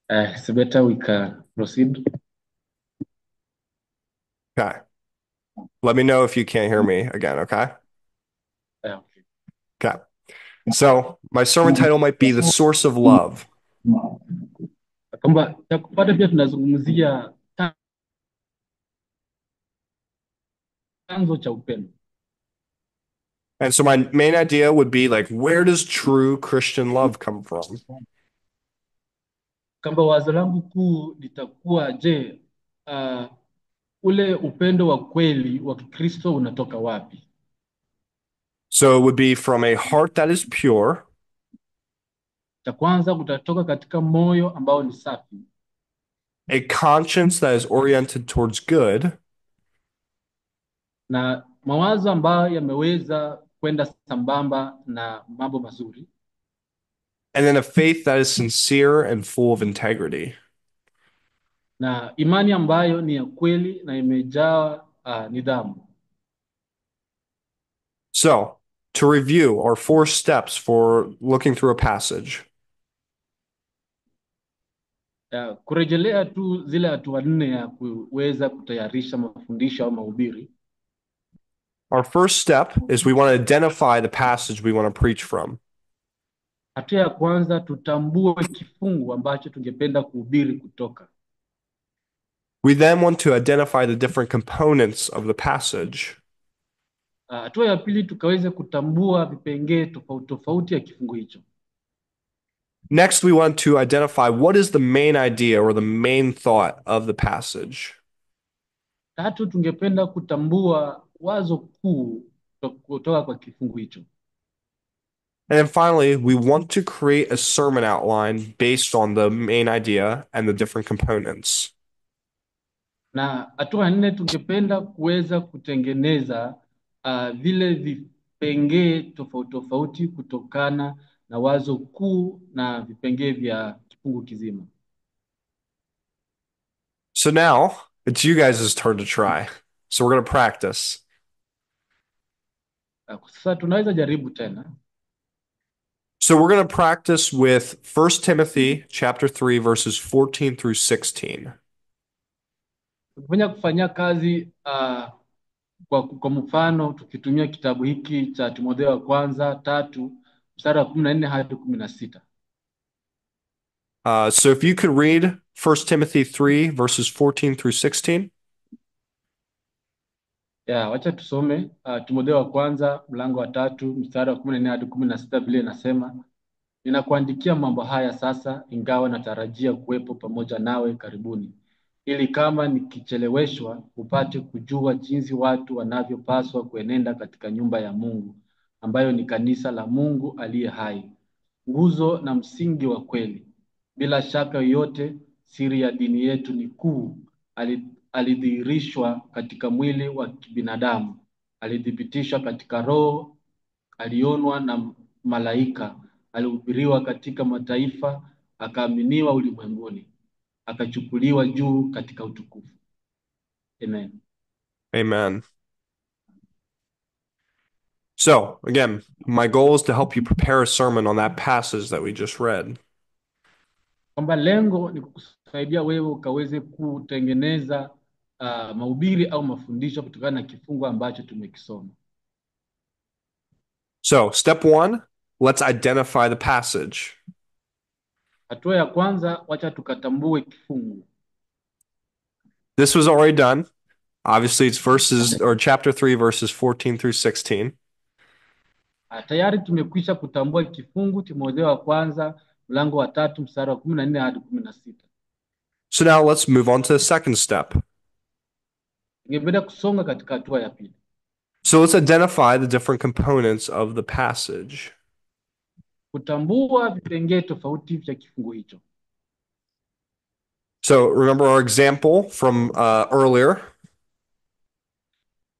It's better we can proceed. Okay. Let me know if you can't hear me again, okay? Okay. Okay. So my sermon title might be The Source of Love. Kwamba cha kupata pia tunazungumzia chanzo cha upendo. And so my main idea would be like, where does true Christian love come from? Kwamba wazo langu kuu litakuwa je, ule upendo wa kweli wa Kikristo unatoka wapi? So it would be from a heart that is pure, Cha kwanza kutatoka katika moyo ambao ni safi, a conscience that is oriented towards good, na mawazo ambayo yameweza kwenda sambamba na mambo mazuri, and then a faith that is sincere and full of integrity. na imani ambayo ni ya kweli na imejaa nidhamu. So, to review our 4 steps for looking through a passage. Kurejelea tu zile hatua 4 ya kuweza kutayarisha mafundisho au mahubiri. Our first step is we want to identify the passage we want to preach from. Hatua ya kwanza tutambue kifungu ambacho tungependa kuhubiri kutoka. We then want to identify the different components of the passage. Hatua ya pili tukaweze kutambua vipengee tofauti tofauti ya kifungu hicho. Next, we want to identify what is the main idea or the main thought of the passage. Tatu, tungependa kutambua wazo kuu kutoka kwa kifungu hicho. And then finally, we want to create a sermon outline based on the main idea and the different components. Na hatua 4 tungependa kuweza kutengeneza vile vipengee tofauti tofauti kutokana na wazo kuu na vipengee vya kifungu kizima. So now it's you guys' turn to try. So we're going to practice. Sasa tunaweza jaribu tena. So we're going to practice with 1 Timothy chapter 3 verses 14 through 16. Kufanya kazi kwa mfano tukitumia kitabu hiki cha Timotheo wa kwanza 3 mstari wa 14 hadi 16. So if you could read 1 Timothy 3 verses 14 through 16. Wacha tusome Timotheo wa kwanza mlango wa 3 mstari wa 14 hadi 16. Vile inasema, ninakuandikia mambo haya sasa, ingawa natarajia kuwepo pamoja nawe karibuni, ili kama nikicheleweshwa upate kujua jinsi watu wanavyopaswa kuenenda katika nyumba ya Mungu, ambayo ni kanisa la Mungu aliye hai, nguzo na msingi wa kweli. Bila shaka yoyote, siri ya dini yetu ni kuu. Alidhihirishwa katika mwili wa kibinadamu, alithibitishwa katika roho, alionwa na malaika, alihubiriwa katika mataifa, akaaminiwa ulimwenguni, akachukuliwa juu katika utukufu. Amen. Amen. So, again, my goal is to help you prepare a sermon on that passage that we just read. Kwamba lengo ni kukusaidia wewe ukaweze kutengeneza mahubiri au mafundisho kutokana na kifungu ambacho tumekisoma. So, step 1, let's identify the passage. Hatua ya kwanza, wacha tukatambue kifungu. This was already done. Obviously, it's chapter 3, verses 14 through 16. Tayari tumekwisha kutambua kifungu, Timotheo wa kwanza mlango wa 3 mstari wa 14 hadi 16. So now let's move on to the second step. Ningependa kusonga katika hatua ya pili. So let's identify the different components of the passage. Kutambua vipengee tofauti vya kifungu hicho. So remember our example from earlier.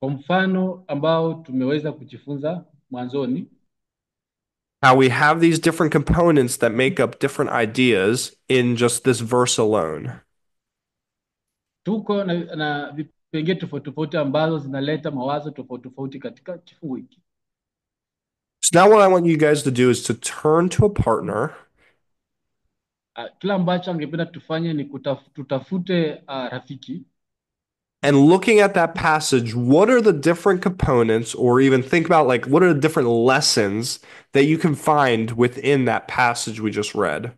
Kwa mfano ambao tumeweza kujifunza mwanzoni, how we have these different components that make up different ideas in just this verse alone. Tuko na vipengee tofauti tofauti ambazo zinaleta mawazo tofauti tofauti katika kifungu hiki. So now what I want you guys to do is to turn to a partner. Kila ambacho angependa tufanye ni tutafute rafiki. And looking at that passage, what are the different components, or even think about like what are the different lessons that you can find within that passage we just read?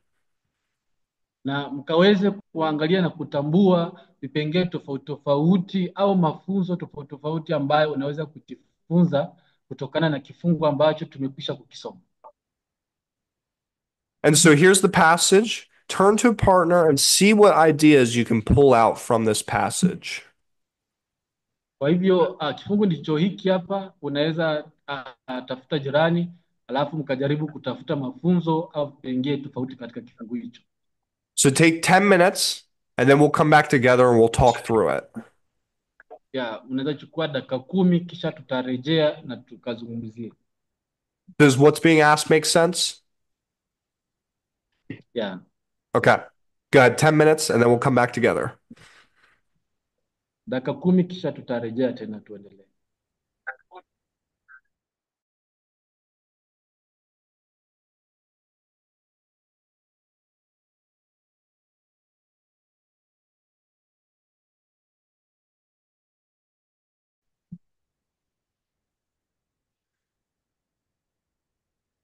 Na mkaweze kuangalia na kutambua vipengee tofauti tofauti au mafunzo tofauti tofauti ambayo unaweza kujifunza kutokana na kifungu ambacho tumekwisha kukisoma. And so here's the passage. Turn to a partner and see what ideas you can pull out from this passage. Kwa hivyo kifungu ndicho hiki hapa, unaweza tafuta jirani alafu mkajaribu kutafuta mafunzo au vipengee tofauti katika kifungu hicho. So take 10 minutes and then we'll come back together and we'll talk through it. Unaweza chukua dakika 10 kisha tutarejea na tukazungumzie. Does what's being asked make sense? Yeah. Okay. Go ahead, 10 minutes and then we'll come back together. Dakika 10 kisha tutarejea tena tuendelee.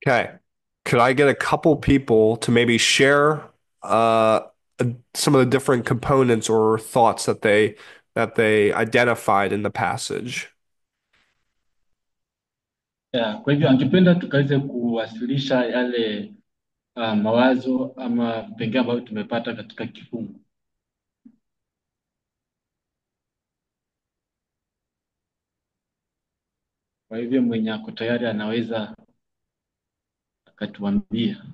Okay. Could I get a couple people to maybe share some of the different components or thoughts that they identified in the passage? Kwa hivyo angependa tukaweze kuwasilisha yale mawazo ama vipengee ambavyo tumepata katika kifungu. Kwa hivyo mwenye ako tayari anaweza akatuambia.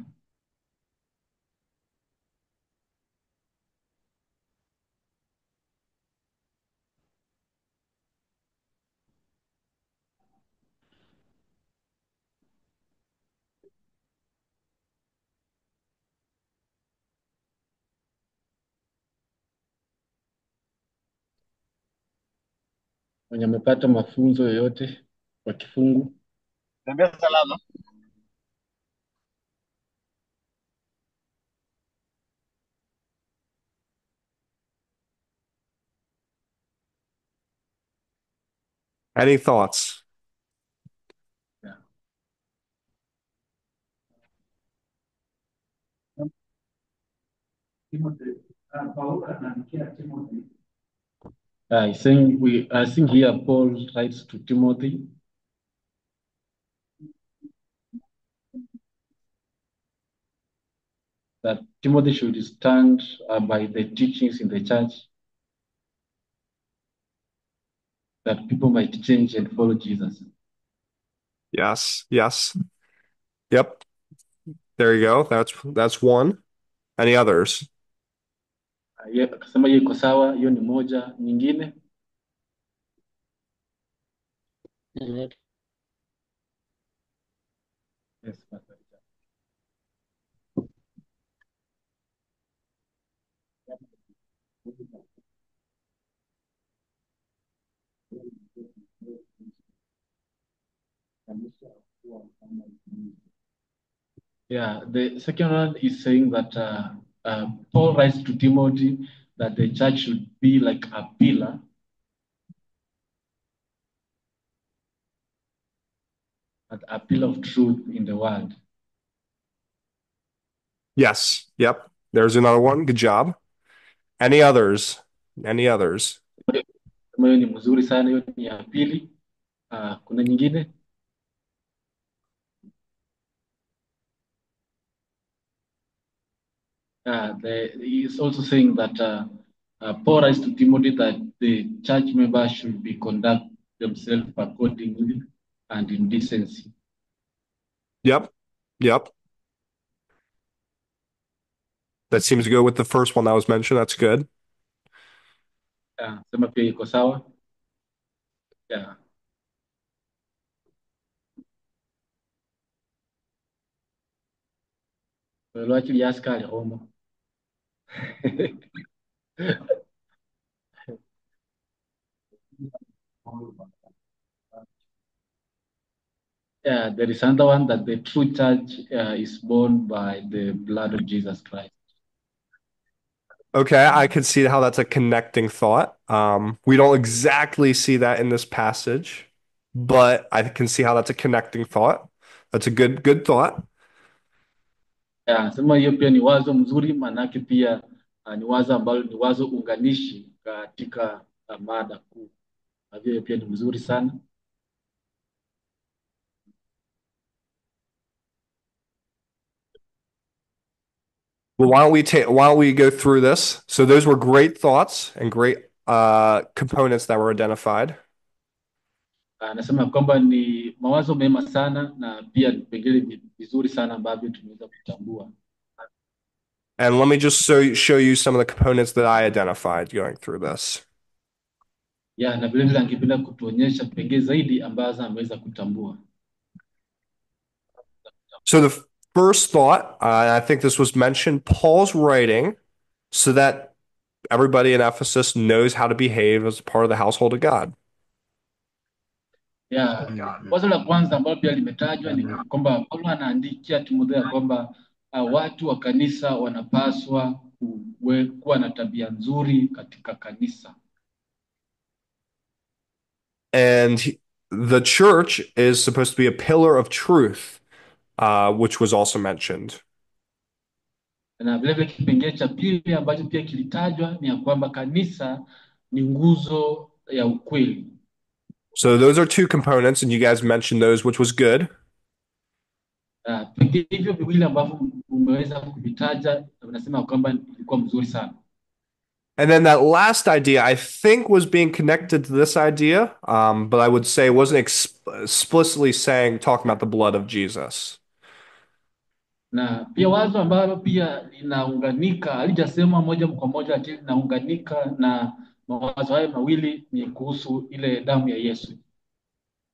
Mwenye amepata mafunzo yoyote kwa kifungu. Tembea salama. Any thoughts? I think here Paul writes to Timothy that Timothy should stand by the teachings in the church, that people might change and follow Jesus. Yes. Yep. There you go. That's one. Any others? Akasema hiyo iko sawa, hiyo ni moja. Nyingine? Yes, Pastor. Yeah, the second one is saying that Paul writes to Timothy that the church should be like a pillar. A pillar of truth in the world. Yes. Yep. There's another one. Good job. Any others? Any others? Kama hiyo ni mzuri sana, hiyo ni ya pili. Kuna nyingine? He's also saying that Paul writes to Timothy that the church members should be conduct themselves accordingly and in decency. Yep. Yep. That seems to go with the first one that was mentioned. That's good. Sema pia iko sawa. Yeah. Well, actually, ask Homo. Yeah, there is another one that the true church is born by the blood of Jesus Christ. Okay, I can see how that's a connecting thought. We don't exactly see that in this passage, but I can see how that's a connecting thought. That's a good thought. Yeah, sema hiyo pia ni wazo mzuri, manake pia ni wazo ambalo ni wazo unganishi katika mada kuu. Hiyo pia ni mzuri sana. Well, why don't we go through this? So those were great thoughts and great components that were identified. Anasema kwamba ni mawazo mema sana na pia vipengele vizuri sana ambavyo tumeweza kutambua. And let me just show you some of the components that I identified going through this. Yeah, na vile vile angependa kutuonyesha vipengele zaidi ambazo ameweza kutambua. So the first thought, I think this was mentioned, Paul's writing so that everybody in Ephesus knows how to behave as part of the household of God. Yeah, wazo la kwanza ambalo pia limetajwa ni kwamba Paulo anaandikia Timotheo ya kwamba watu wa kanisa wanapaswa kuwa na tabia nzuri katika kanisa. And the church is supposed to be a pillar of truth, which was also mentioned. Na vile vile kipengele cha pili ambacho pia kilitajwa ni ya kwamba kanisa ni nguzo ya ukweli. So those are two components, and you guys mentioned those, which was good. Vipengele hivyo viwili ambavyo umeweza kuvitaja, unasema kwamba ilikuwa mzuri sana. And then that last idea, I think, was being connected to this idea, but I would say it wasn't explicitly talking about the blood of Jesus. Na pia wazo ambalo pia linaunganika, halijasema moja kwa moja, lakini linaunganika na mawazo hayo mawili ni kuhusu ile damu ya Yesu.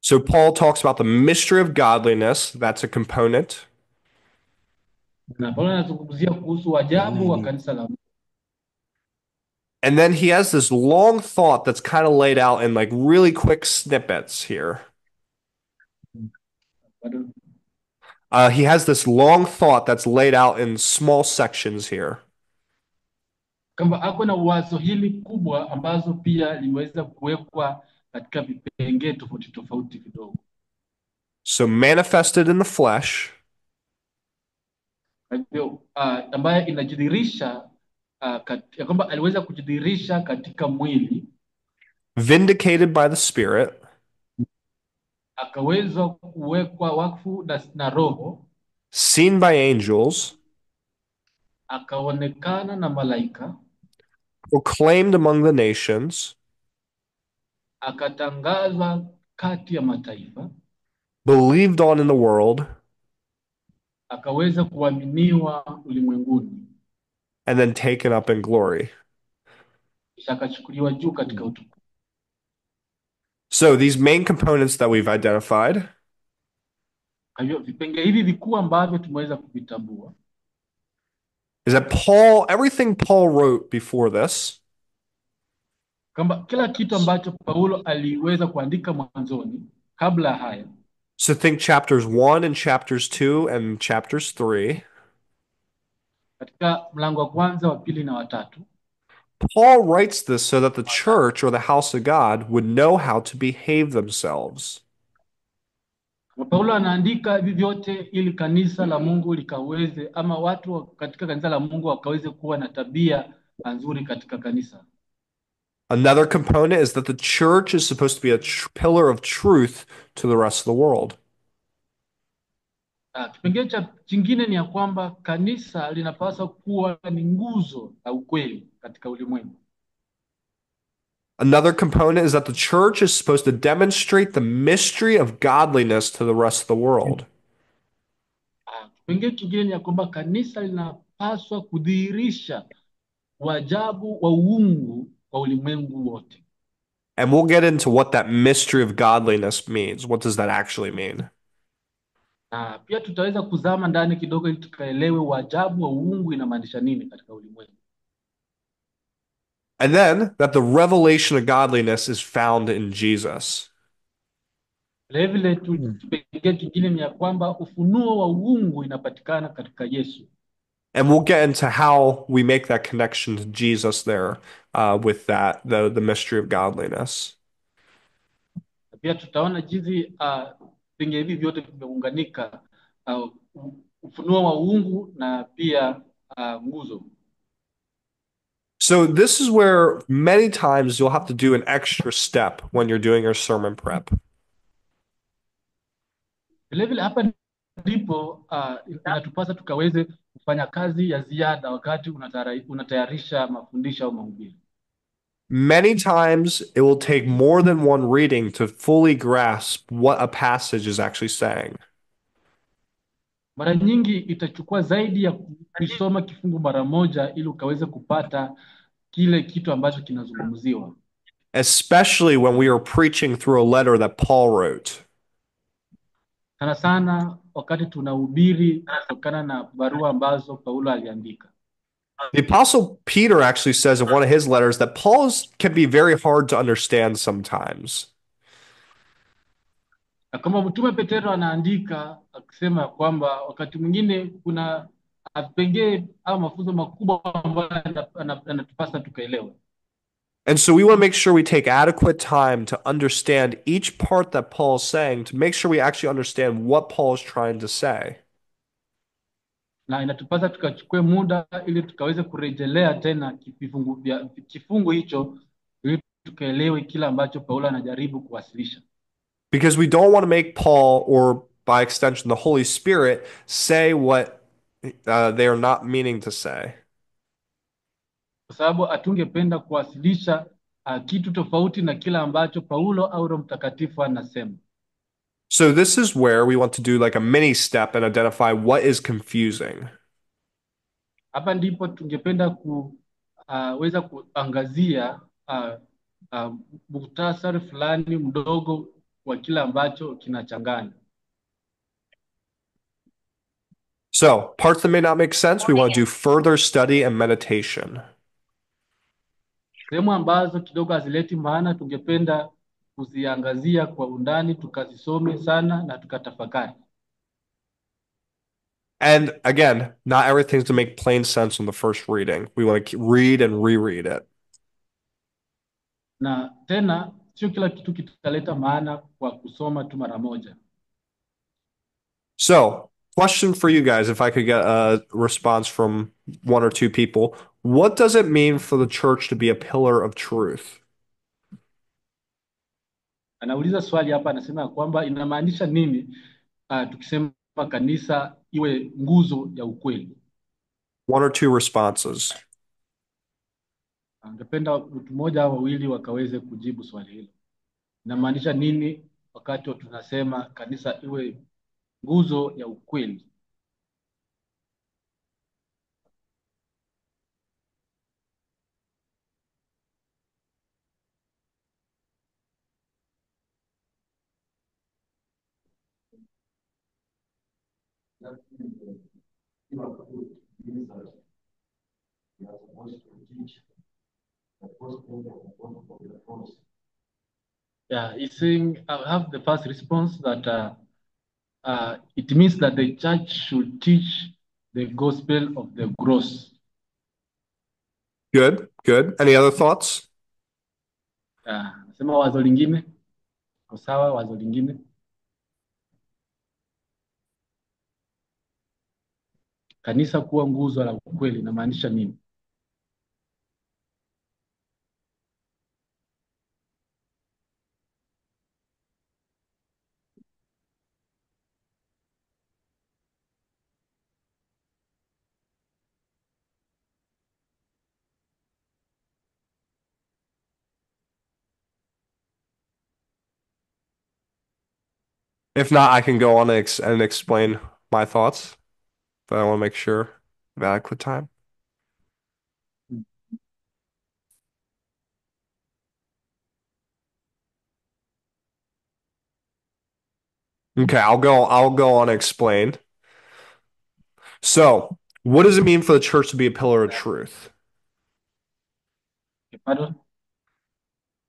So Paul talks about the mystery of godliness. That's a component. Na Paulo anazungumzia kuhusu ajabu wa kanisa la Mungu. And then he has this long thought that's kind of laid out in like really quick snippets here. He has this long thought that's laid out in small sections here. Kama ako na wazo hili kubwa ambazo pia limeweza kuwekwa katika vipengele tofauti tofauti vidogo. So manifested in the flesh. Ambaye inajidhihirisha ya kwamba aliweza kujidhihirisha katika mwili. Vindicated by the Spirit. Akaweza kuwekwa wakfu na Roho. Seen by angels. Akaonekana na malaika. Proclaimed among the nations. Akatangazwa kati ya mataifa. Believed on in the world. Akaweza kuaminiwa ulimwenguni. and then taken up in glory. kisha akachukuliwa juu katika utukufu. So these main components that we've identified Kwa hivyo vipengele hivi vikuu ambavyo tumeweza kuvitambua is that everything Paul wrote before this kwamba kila kitu ambacho Paulo aliweza kuandika mwanzoni kabla haya, so think chapters 1 and chapters 2 and chapters 3. katika mlango wa kwanza, wa pili na watatu, Paul writes this so that the church or the house of God would know how to behave themselves. Paulo anaandika hivi vyote ili kanisa la Mungu likaweze, ama watu katika kanisa la Mungu wakaweze kuwa na tabia nzuri katika kanisa. Another component is that the church is supposed to be a pillar of truth to the rest of the world. Kipengele chingine ni ya kwamba kanisa linapaswa kuwa ni nguzo la ukweli katika ulimwengu. Another component is that the church is supposed to demonstrate the mystery of godliness to the rest of the world. Kipengele kingine ni ya kwamba kanisa linapaswa kudhihirisha wajabu wa uungu kwa ulimwengu wote. And we'll get into what that mystery of godliness means. What does that actually mean? Na pia tutaweza kuzama ndani kidogo ili tukaelewe wajabu wa uungu inamaanisha nini katika ulimwengu. And then that the revelation of godliness is found in Jesus. Vilevile kipengele kingine ni ya kwamba ufunuo wa uungu inapatikana katika Yesu. And we'll get into how we make that connection to Jesus there with that, the mystery of godliness. Na pia tutaona jinsi vipengele hivi vyote vimeunganika, ufunuo wa uungu na pia nguzo. So this is where many times you'll have to do an extra step when you're doing your sermon prep. Vilevile hapa ndipo inatupasa tukaweze kufanya kazi ya ziada wakati unatayarisha mafundisho au mahubiri. Many times it will take more than one reading to fully grasp what a passage is actually saying. Mara nyingi itachukua zaidi ya kusoma kifungu mara moja ili ukaweze kupata kile kitu ambacho kinazungumziwa. Especially when we are preaching through a letter that Paul wrote. Sana sana wakati tunahubiri kutokana na barua ambazo Paulo aliandika. The Apostle Peter actually says in one of his letters that Paul's can be very hard to understand sometimes. Na kama Mtume Petero anaandika akisema kwamba wakati mwingine kuna vipengele au mafunzo makubwa ambayo anatupasa tukaelewa. And so we want to make sure we take adequate time to understand each part that Paul's saying to make sure we actually understand what Paul is trying to say. Na inatupasa tukachukue muda ili tukaweze kurejelea tena kifungu hicho ili tukaelewe kila ambacho Paulo anajaribu kuwasilisha. Because we don't want to make Paul, or by extension the Holy Spirit, say what they are not meaning to say. Kwa sababu hatungependa kuwasilisha kitu tofauti na kila ambacho Paulo au Roho Mtakatifu anasema. So this is where we want to do like a mini step and identify what is confusing. Hapa ndipo tungependa kuweza kuangazia muhtasari fulani mdogo wa kila ambacho kinachanganya. So parts that may not make sense, we want to do further study and meditation. Sehemu ambazo kidogo hazileti maana tungependa kuziangazia kwa undani, tukazisome sana na tukatafakari. And again, not everything's to make plain sense on the first reading. We want to read and reread it. Na tena sio kila kitu kitaleta maana kwa kusoma tu mara moja. So, question for you guys, if I could get a response from one or two people. What does it mean for the church to be a pillar of truth? Anauliza swali hapa, anasema kwamba inamaanisha nini tukisema kanisa iwe nguzo ya ukweli. One or two responses. Angependa mtu mmoja au wawili wakaweze kujibu swali hilo. Inamaanisha nini wakati tunasema kanisa iwe nguzo ya ukweli? Yeah, it's saying I have the first response that it means that the church should teach the gospel of the cross. Good, good. Any other thoughts? Nasema wazo lingine ko sawa, wazo lingine. Kanisa kuwa nguzo la ukweli inamaanisha nini? If not, I can go on and explain my thoughts, but I want to make sure of adequate time. Okay, I'll go on and explain. So, what does it mean for the church to be a pillar of truth? Pardon?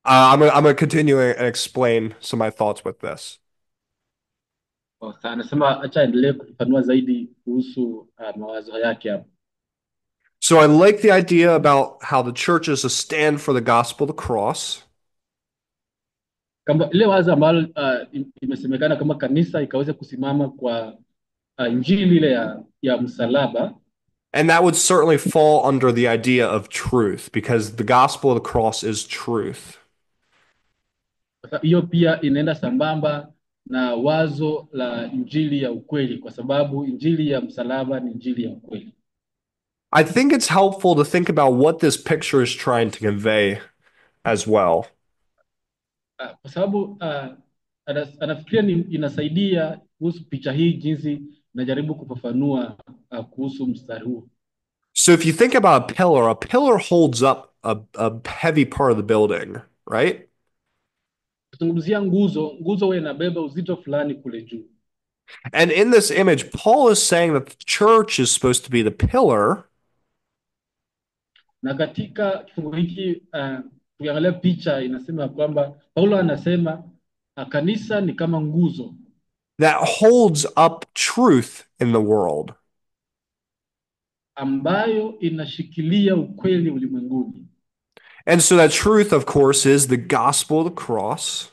I'm gonna continue and explain some of my thoughts with this. Anasema acha endelee kufafanua zaidi kuhusu mawazo yake hapo. So I like the idea about how the church is a stand for the gospel of the cross. Kama ile wazo ambalo imesemekana kama kanisa ikaweza kusimama kwa injili ile ya msalaba. And that would certainly fall under the idea of truth because the gospel of the cross is truth. Hiyo pia inaenda sambamba na wazo la injili ya ukweli kwa sababu injili ya msalaba ni injili ya ukweli. I think it's helpful to think about what this picture is trying to convey as well. Kwa sababu anafikiria inasaidia kuhusu picha hii jinsi najaribu kufafanua kuhusu mstari huu. So if you think about a pillar holds up a heavy part of the building, right? Kuzungumzia nguzo huwa inabeba uzito fulani kule juu. And in this image, Paul is saying that the church is supposed to be the pillar. Na katika kifungu hiki tukiangalia picha inasema kwamba Paulo anasema kanisa ni kama nguzo that holds up truth in the world. ambayo inashikilia ukweli ulimwenguni. And so that truth, of course, is the gospel of the cross.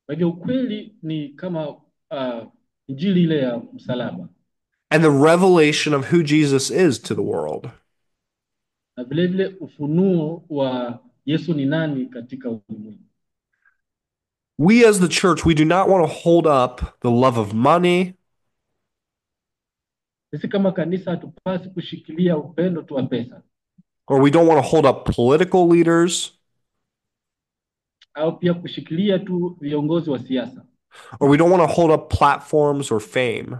Kwa hivyo ukweli ni kama injili ile ya msalaba. And the revelation of who Jesus is to the world. Na vile vile ufunuo wa Yesu ni nani katika ulimwengu. We as the church, we do not want to hold up the love of money. Sisi kama kanisa hatupasi kushikilia upendo tu wa pesa. Or we don't want to hold up political leaders. Au pia kushikilia tu viongozi wa siasa. Or we don't want to hold up platforms or fame.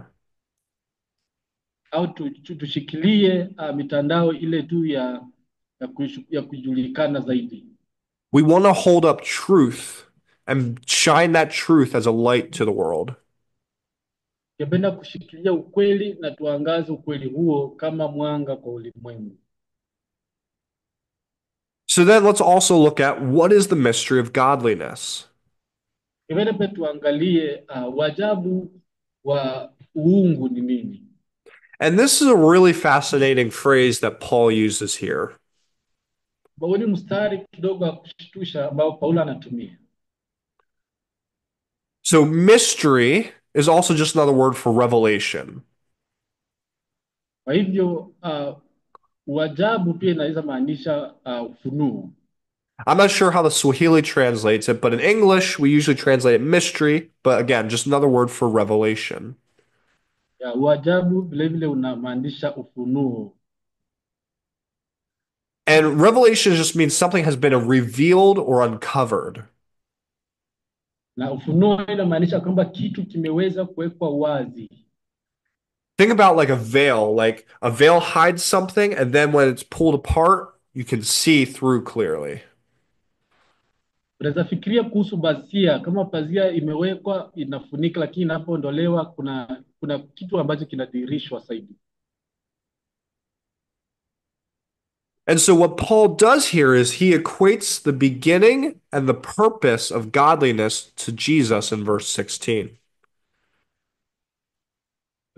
Au tushikilie mitandao ile tu ya kujulikana zaidi. We want to hold up truth and shine that truth as a light to the world. Tungependa kushikilia ukweli na tuangaze ukweli huo kama mwanga kwa ulimwengu. So then let's also look at what is the mystery of godliness. Tungependa tuangalie wajabu wa uungu ni nini. And this is a really fascinating phrase that Paul uses here. Ni mstari kidogo wa kushtusha ambao Paulo anatumia. So mystery is also just another word for revelation. Kwa hivyo wajabu pia inaweza maanisha ufunuo. I'm not sure how the Swahili translates it, but in English we usually translate it mystery, but again, just another word for revelation. Wajabu vile vile unamaanisha ufunuo. And revelation just means something has been revealed or uncovered. Na ufunuo inamaanisha kwamba kitu kimeweza kuwekwa wazi. Think about like a veil hides something, and then when it's pulled apart, you can see through clearly. Unaweza fikiria kuhusu pazia, kama pazia imewekwa inafunika, lakini inapoondolewa kuna kuna kitu ambacho kinadhihirishwa zaidi. And so what Paul does here is he equates the beginning and the purpose of godliness to Jesus in verse 16.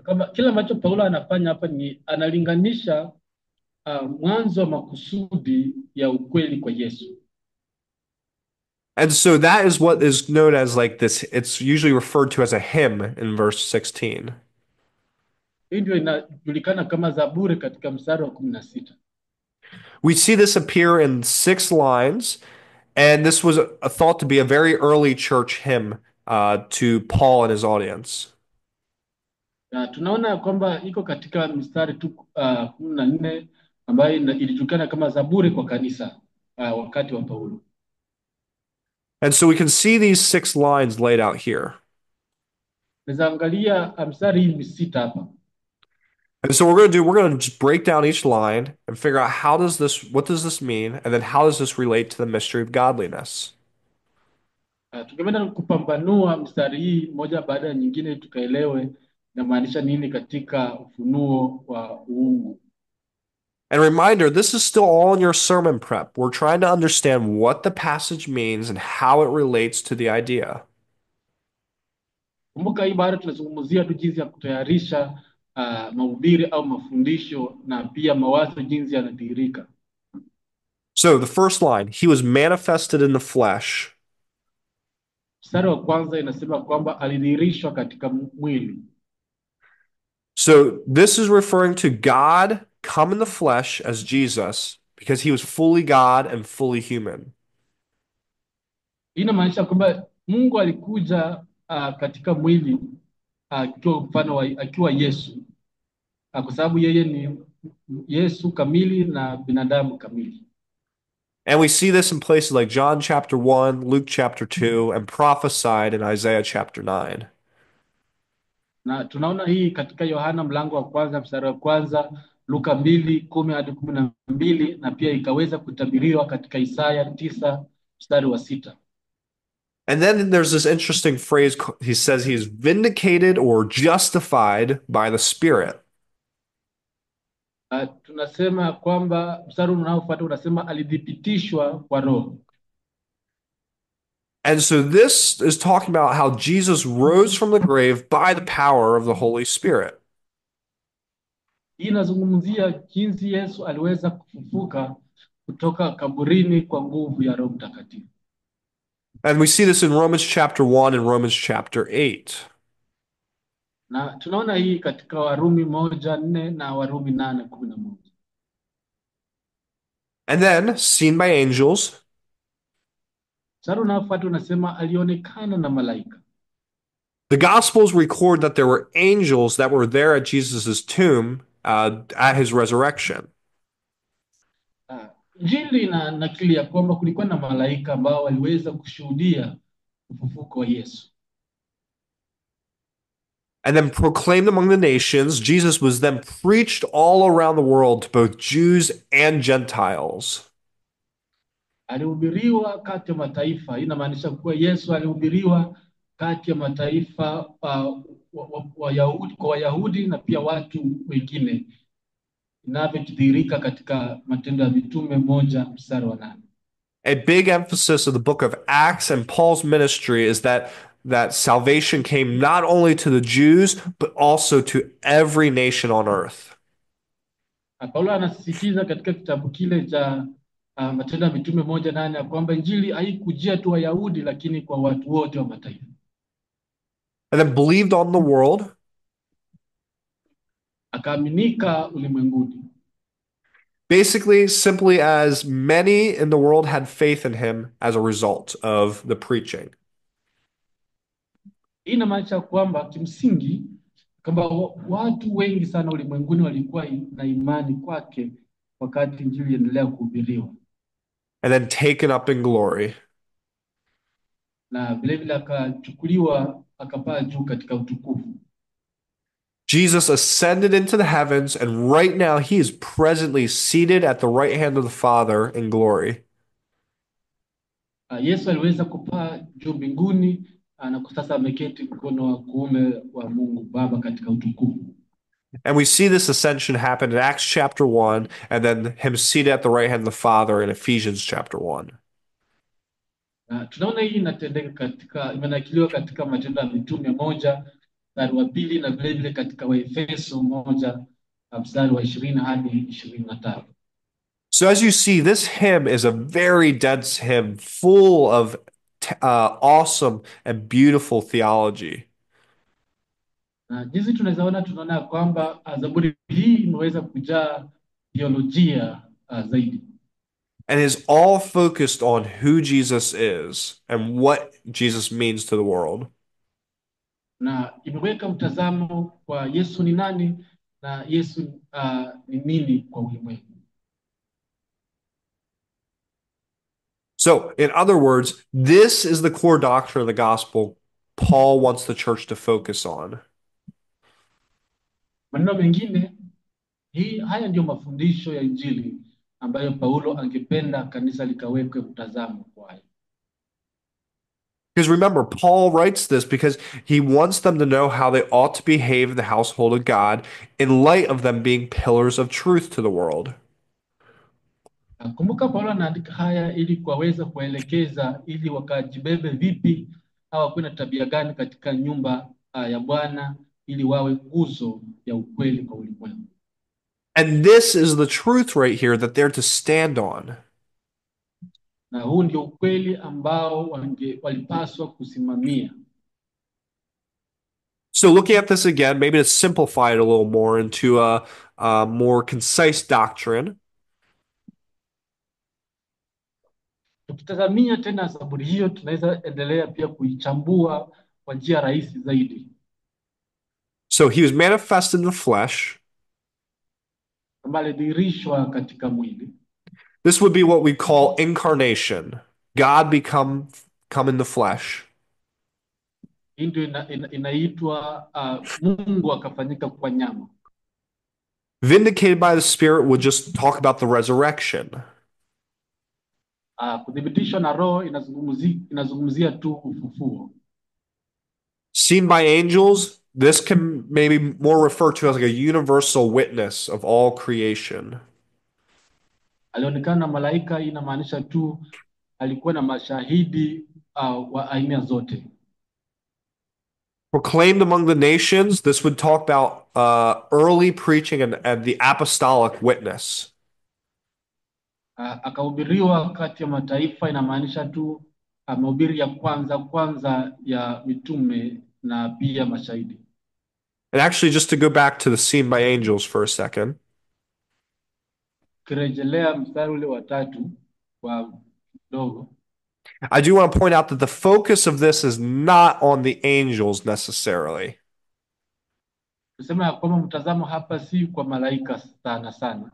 Kama kila ambacho Paulo anafanya hapa ni analinganisha mwanzo wa makusudi ya ukweli kwa Yesu. And so that is what is known as like this, it's usually referred to as a hymn in verse 16. Hii ndio inajulikana kama Zaburi katika mstari wa 16. We see this appear in 6 lines, and this was thought to be a very early church hymn to Paul and his audience. Na tunaona kwamba iko katika mstari tu 14 ambayo ilijulikana kama Zaburi kwa kanisa wakati wa Paulo. And so we can see these 6 lines laid out here. Naweza angalia mstari hii 6 hapa. And so we're going to just break down each line and figure out what does this mean, and then how does this relate to the mystery of godliness? Tukipenda kupambanua mstari hii moja baada ya nyingine, tukaelewe inamaanisha nini katika ufunuo wa uungu. And reminder, this is still all in your sermon prep. We're trying to understand what the passage means and how it relates to the idea. Kumbuka hii bado tunazungumzia tu jinsi ya kutayarisha mahubiri au mafundisho na pia mawazo jinsi yanadhihirika. So the first line, he was manifested in the flesh. Mstari wa kwanza inasema kwamba alidhihirishwa katika mwili. So this is referring to God come in the flesh as Jesus because he was fully God and fully human. Hii inamaanisha kwamba Mungu alikuja katika mwili akiwa mfano akiwa Yesu, kwa sababu yeye ni Yesu kamili na binadamu kamili. And we see this in places like John chapter 1, Luke chapter 2, and prophesied in Isaiah chapter 9. Na tunaona hii katika Yohana mlango wa kwanza mstari wa kwanza, Luka 2:10 hadi 12, na pia ikaweza kutabiriwa katika Isaya 9 mstari wa 6. And then there's this interesting phrase, he says he's vindicated or justified by the Spirit. Tunasema kwamba mstari unaofuata unasema alithibitishwa kwa Roho. And so this is talking about how Jesus rose from the grave by the power of the Holy Spirit. Hii inazungumzia jinsi Yesu aliweza kufufuka kutoka kaburini kwa nguvu ya Roho Mtakatifu. And we see this in Romans chapter 1 and Romans chapter 8. Na tunaona hii katika Warumi 1:4 na Warumi 8:11. And then, seen by angels. Mstari unaofuata unasema alionekana na malaika. The Gospels record that there were angels that were there at Jesus' tomb at his resurrection. Injili inanakili ya kwamba kulikuwa na malaika ambao waliweza kushuhudia ufufuko wa Yesu. And then proclaimed among the nations, Jesus was then preached all around the world to both Jews and Gentiles. Alihubiriwa kati ya mataifa. Inamaanisha kuwa Yesu alihubiriwa kati ya mataifa kwa Wayahudi na pia watu wengine, inavyodhihirika katika Matendo ya Mitume 1 mstari wa 8. A big emphasis of the book of Acts and Paul's ministry is that salvation came not only to the Jews, but also to every nation on earth. Paulo anasisitiza katika kitabu kile cha Matendo ya Mitume 1:8 kwamba injili haikujia tu Wayahudi lakini kwa watu wote wa mataifa. And then believed on the world. Akaaminika ulimwenguni. Basically, simply as many in the world had faith in him as a result of the preaching. Hii inamaanisha kwamba kimsingi kwamba watu wengi sana ulimwenguni walikuwa na imani kwake wakati injili inaendelea kuhubiriwa. And then taken up in glory. Na vilevile akachukuliwa akapaa juu katika utukufu. Jesus ascended into the heavens, and right now he is presently seated at the right hand of the Father in glory. Yesu aliweza kupaa juu mbinguni na kwa sasa ameketi mkono wa kuume wa Mungu Baba katika utukufu. And we see this ascension happen in Acts chapter 1, and then him seated at the right hand of the Father in Ephesians chapter 1. Na tunaona hii imenakiliwa katika Matendo ya Mitume 1 mstari wa 2 na vile vile katika Waefeso 1 mstari wa 20 hadi 25. So as you see, this hymn is a very dense hymn full of awesome and beautiful theology. Na jinsi tunaona kwamba Zaburi hii imeweza kujaa theolojia zaidi. And is all focused on who Jesus is and what Jesus means to the world. Na imeweka mtazamo kwa Yesu ni nani na Yesu ni nini kwa ulimwengu. So, in other words, this is the core doctrine of the gospel Paul wants the church to focus on. Maneno mengine, haya ndio mafundisho ya Injili ambayo Paulo angependa kanisa likawekwe mtazamo kwayo. Because remember, Paul writes this because he wants them to know how they ought to behave in the household of God in light of them being pillars of truth to the world. Kumbuka Paulo anaandika haya ili kuwaweza kuelekeza ili wakajibebe vipi au kuna tabia gani katika nyumba ya Bwana ili wawe nguzo ya ukweli kwa ulimwengu. And this is the truth right here that they're to stand on. Na huu ndio ukweli ambao walipaswa kusimamia. So looking at this again, maybe to simplify it a little more into a more concise doctrine. Tukitazamia tena Zaburi hiyo, tunaweza endelea pia kuichambua kwa njia rahisi zaidi. So he was manifest in the flesh. Kama alidhihirishwa katika mwili. This would be what we call incarnation. God come in the flesh. Hii ndio inaitwa Mungu akafanyika kwa nyama. Vindicated by the Spirit would just talk about the resurrection. Kuthibitishwa na Roho inazungumzia tu ufufuo. Seen by angels, this can maybe more refer to as like a universal witness of all creation. Alionekana na malaika, inamaanisha tu alikuwa na mashahidi wa aina zote. Proclaimed among the nations, this would talk about early preaching and the apostolic witness. Akahubiriwa kati ya mataifa, inamaanisha tu mahubiri ya kwanza ya mitume na pia mashahidi. And actually, just to go back to the seen by angels for a second. Kirejelea mstari ule wa 3 kwa dogo. I do want to point out that the focus of this is not on the angels necessarily. Tuseme ya kwamba mtazamo hapa si kwa malaika sana.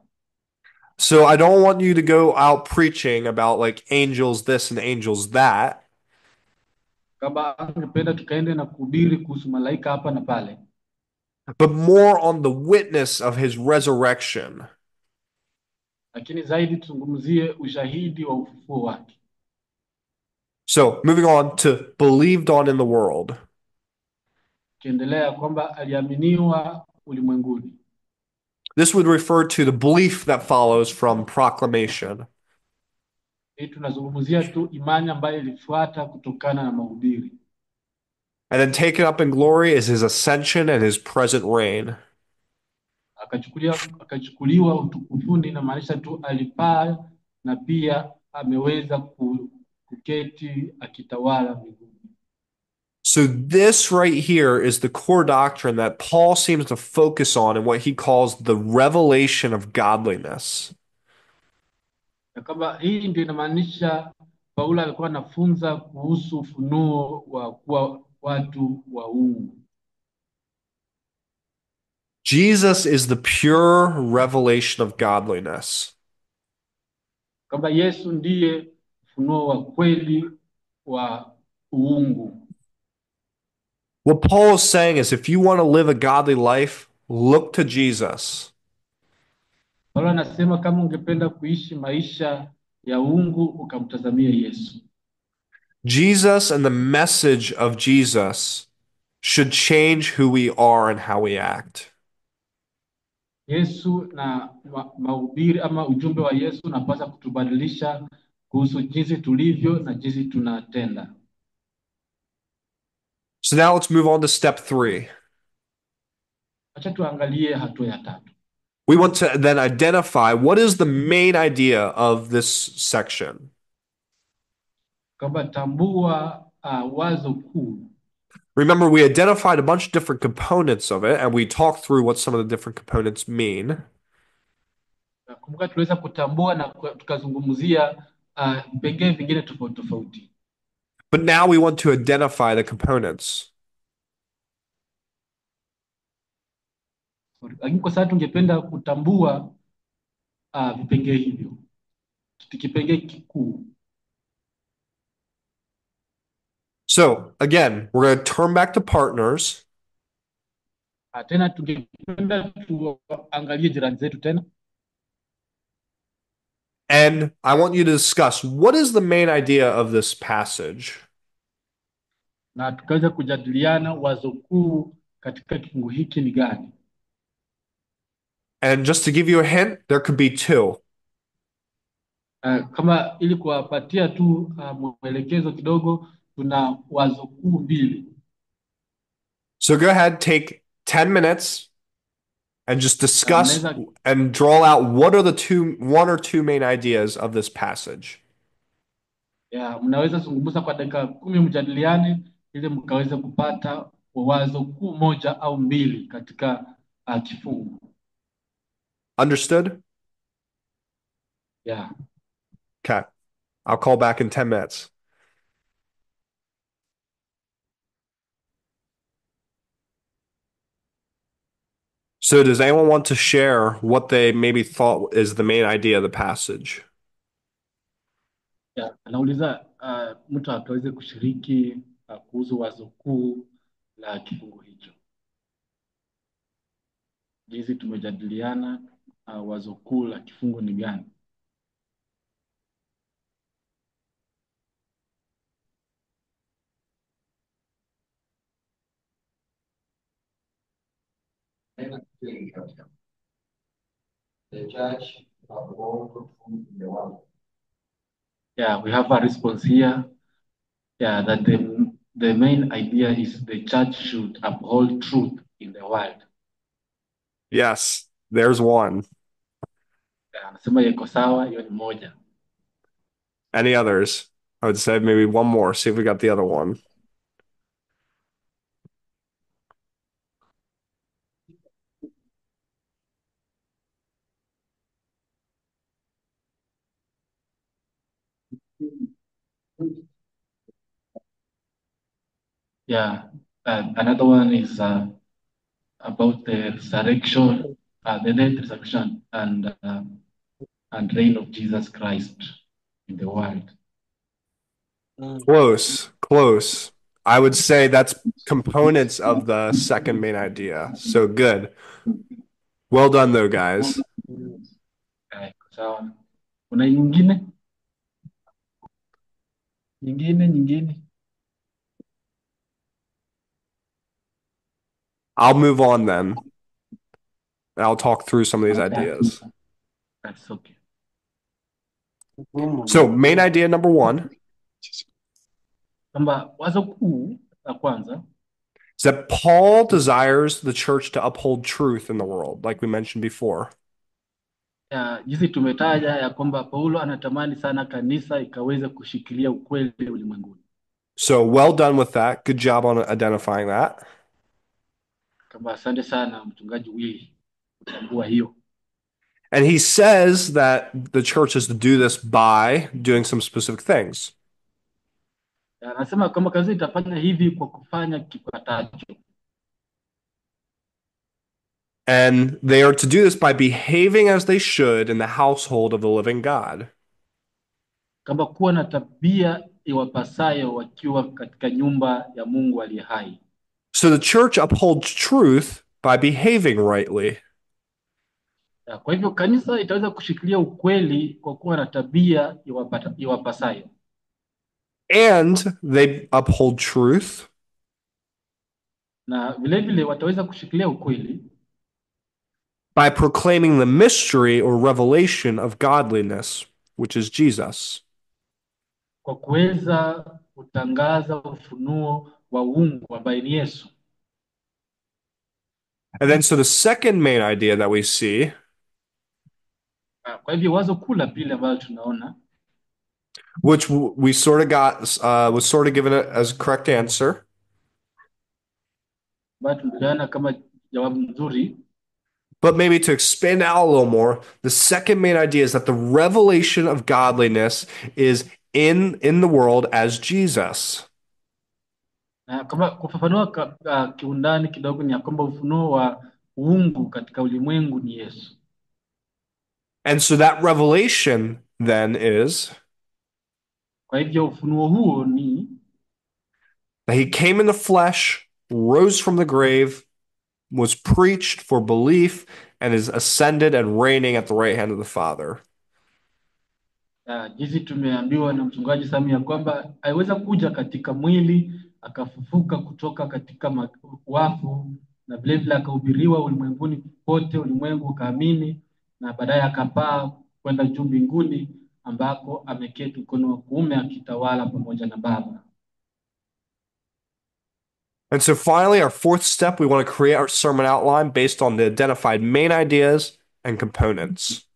So I don't want you to go out preaching about like angels this and angels that. Kama angependa tukaende na kuhubiri kuhusu malaika hapa na pale. But more on the witness of his resurrection. Lakini zaidi tuzungumzie ushahidi wa ufufuo wake. So moving on to believed on in the world. Kiendelea kwamba aliaminiwa ulimwenguni. This would refer to the belief that follows from proclamation. Hii tunazungumzia tu imani ambayo ilifuata kutokana na mahubiri. And then taken up in glory is his ascension and his present reign. Akachukuliwa utukufuni, inamaanisha tu alipaa na pia ameweza kuketi akitawala mbinguni. So this right here is the core doctrine that Paul seems to focus on in what he calls the revelation of godliness. Kama hii ndio inamaanisha Paulo alikuwa anafunza kuhusu ufunuo wa kuwa watu wa Mungu. Jesus is the pure revelation of godliness. Kama Yesu ndiye ufunuo wa kweli wa uungu. What Paul is saying is if you want to live a godly life, look to Jesus. Paulo anasema kama ungependa kuishi maisha ya uungu ukamtazamia Yesu. Jesus and the message of Jesus should change who we are and how we act. Yesu na mahubiri ama ujumbe wa Yesu unapaswa kutubadilisha kuhusu jinsi tulivyo na jinsi tunatenda. So now let's move on to step 3. Acha tuangalie hatua ya 3. We want to then identify what is the main idea of this section. Kwamba tambua wazo kuu. Remember, we identified a bunch of different components of it, and we talked through what some of the different components mean. Kumbuka tuliweza kutambua na tukazungumzia vipengele vingine tofauti tofauti. But now we want to identify the components. Lakini kwa sasa tungependa kutambua vipengele hivyo. Kipengele kikuu. So again, we're going to turn back to partners. Tena tungependa tuangalie jirani zetu tena. And I want you to discuss what is the main idea of this passage. Na tukaweza kujadiliana wazo kuu katika kifungu hiki ni gani. And just to give you a hint, there could be 2. Kama ili kuwapatia tu mwelekezo kidogo, tuna wazo kuu 2. So go ahead, take 10 minutes and just discuss Mnaweza and draw out what are the 1 or 2 main ideas of this passage. mnaweza zungumza kwa dakika 10, mjadiliane ili mkaweze kupata wazo kuu 1 au 2 katika kifungu. Understood? Yeah. Okay. I'll call back in 10 minutes. So does anyone want to share what they maybe thought is the main idea of the passage? Anauliza mtu akaweze kushiriki kuhusu wazo kuu la kifungu hicho. Jinsi tumejadiliana wazo kuu la kifungu ni gani? The judge uphold truth in the world. Yeah, we have a response here. Yeah, that the main idea is the church should uphold truth in the world. Yes, there's one. Anasema yeko sawa, hiyo ni moja. Any others? I would say maybe one more. See if we got the other one. Yeah, another one is about the resurrection, the death, resurrection, and reign of Jesus Christ in the world. Close, close. I would say that's components of the second main idea. So good. Well done, though, guys. Sawa. Kuna nyingine? Nyingine? I'll move on then. I'll talk through some of these ideas. That's okay. So, main idea number 1 Kwamba wazo kuu la kwanza is that Paul desires the church to uphold truth in the world, like we mentioned before. Jinsi tumetaja ya kwamba Paulo anatamani sana kanisa ikaweze kushikilia ukweli ulimwenguni. So, well done with that. Good job on identifying that. Kwamba asante sana mchungaji Willy kutambua hiyo. And he says that the church is to do this by doing some specific things. Anasema kwamba kanisa itafanya hivi kwa kufanya kifuatacho. And they are to do this by behaving as they should in the household of the living God. Kwamba kuwa na tabia iwapasayo wakiwa katika nyumba ya Mungu aliye hai. So the church upholds truth by behaving rightly. Kwa hivyo kanisa itaweza kushikilia ukweli kwa kuwa na tabia iwapasayo. and they uphold truth, na vile vile wataweza kushikilia ukweli by proclaiming the mystery or revelation of godliness, which is Jesus. kwa kuweza kutangaza ufunuo wa uungu ambaye ni Yesu. And then, so the second main idea that we see Kwa hivyo wazo kuu la pili ambalo tunaona which we sort of got was sort of given as a correct answer, ambayo tuliona kama jawabu nzuri, but maybe to expand out a little more, the second main idea is that the revelation of godliness is in the world as Jesus. na kama kufafanua kiundani kidogo, ni ya kwamba ufunuo wa uungu katika ulimwengu ni Yesu. And so that revelation then is Kwa hivyo ufunuo huo ni that he came in the flesh, rose from the grave, was preached for belief, and is ascended and reigning at the right hand of the Father. jinsi tumeambiwa na mchungaji Sami ya kwamba aliweza kuja katika mwili, akafufuka kutoka katika wafu, na vile vile akahubiriwa ulimwenguni pote, ulimwengu ukaamini, na baadaye akapaa kwenda juu mbinguni ambako ameketi mkono wa kuume akitawala pamoja na Baba. And so finally, our fourth step, we want to create our sermon outline based on the identified main ideas and components.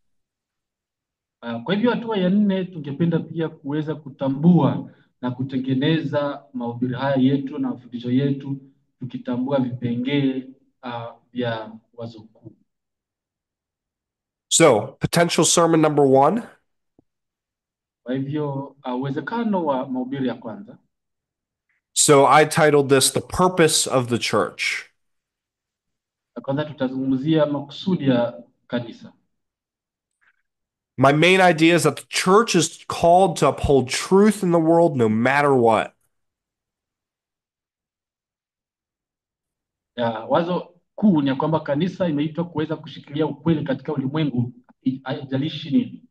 Kwa hivyo hatua ya 4, tungependa pia kuweza kutambua na kutengeneza mahubiri haya yetu na mafundisho yetu, tukitambua vipengee vya wazo kuu. So, potential sermon number 1. Kwa hivyo uwezekano wa mahubiri ya kwanza, So I titled this The Purpose of the Church. kwanza tutazungumzia makusudi ya kanisa. My main idea is that the church is called to uphold truth in the world no matter what. Wazo kuu ni kwamba kanisa imeitwa kuweza kushikilia ukweli katika ulimwengu, haijalishi nini.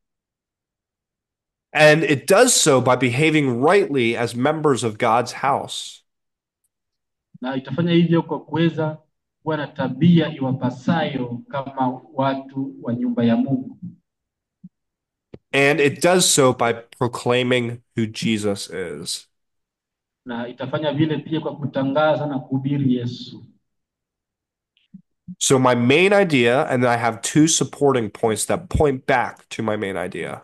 And it does so by behaving rightly as members of God's house. Na itafanya hivyo kwa kuweza kuwa na tabia iwapasayo kama watu wa nyumba ya Mungu. And it does so by proclaiming who Jesus is. Na itafanya vile pia kwa kutangaza na kuhubiri Yesu. So my main idea, and then I have 2 supporting points that point back to my main idea.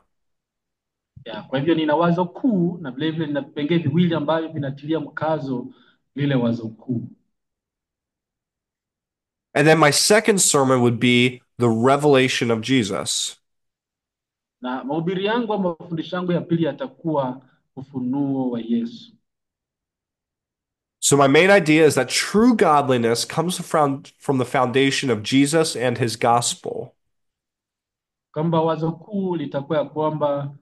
Kwa hivyo nina wazo kuu na vile vile nina vipengee viwili ambavyo vinatilia mkazo lile wazo kuu. And then my second sermon would be the revelation of Jesus. Na mahubiri yangu ama mafundisho yangu ya pili yatakuwa ufunuo wa Yesu. So my main idea is that true godliness comes from the foundation of Jesus and his gospel. Kwamba wazo kuu litakuwa ya kwamba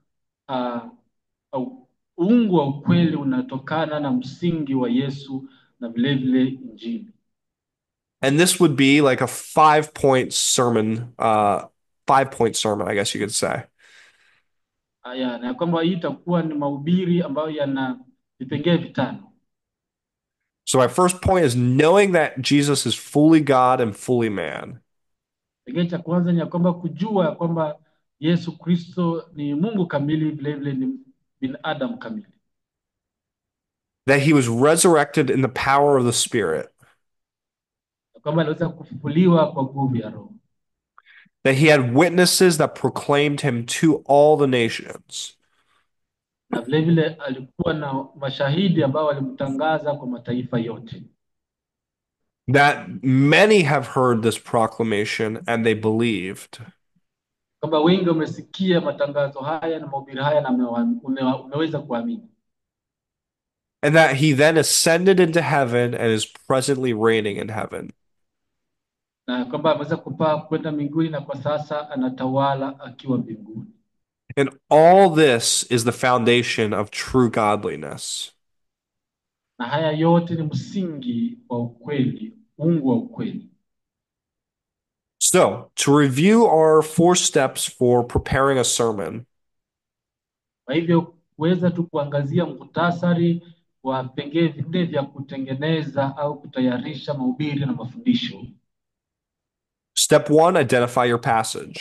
uungu wa ukweli unatokana na msingi wa Yesu na vile vile Injili. And this would be like a 5-point sermon, 5-point sermon, I guess you could say. Na kwamba hii itakuwa ni mahubiri ambayo yana vipengee 5. So my first point is knowing that Jesus is fully God and fully man. Kipengee cha kwanza ni kwamba kujua kwamba Yesu Kristo ni Mungu kamili, vile vile ni binadamu kamili. That he was resurrected in the power of the Spirit. Kwamba aliweza kufufuliwa kwa nguvu ya Roho. That he had witnesses that proclaimed him to all the nations. Na vile vile alikuwa na mashahidi ambao walimtangaza kwa mataifa yote. That many have heard this proclamation and they believed. Kwamba wengi wamesikia matangazo haya na mahubiri haya na umeweza kuamini. And that he then ascended into heaven and is presently reigning in heaven. Na kwamba ameweza kupaa kwenda mbinguni na kwa sasa anatawala akiwa mbinguni. And all this is the foundation of true godliness. Na haya yote ni msingi wa ukweli, uungu wa ukweli. So, to review our 4 steps for preparing a sermon. Kwa hivyo kuweza tu kuangazia muhtasari wa vipengele vinne vya kutengeneza au kutayarisha mahubiri na mafundisho. Step one, identify your passage.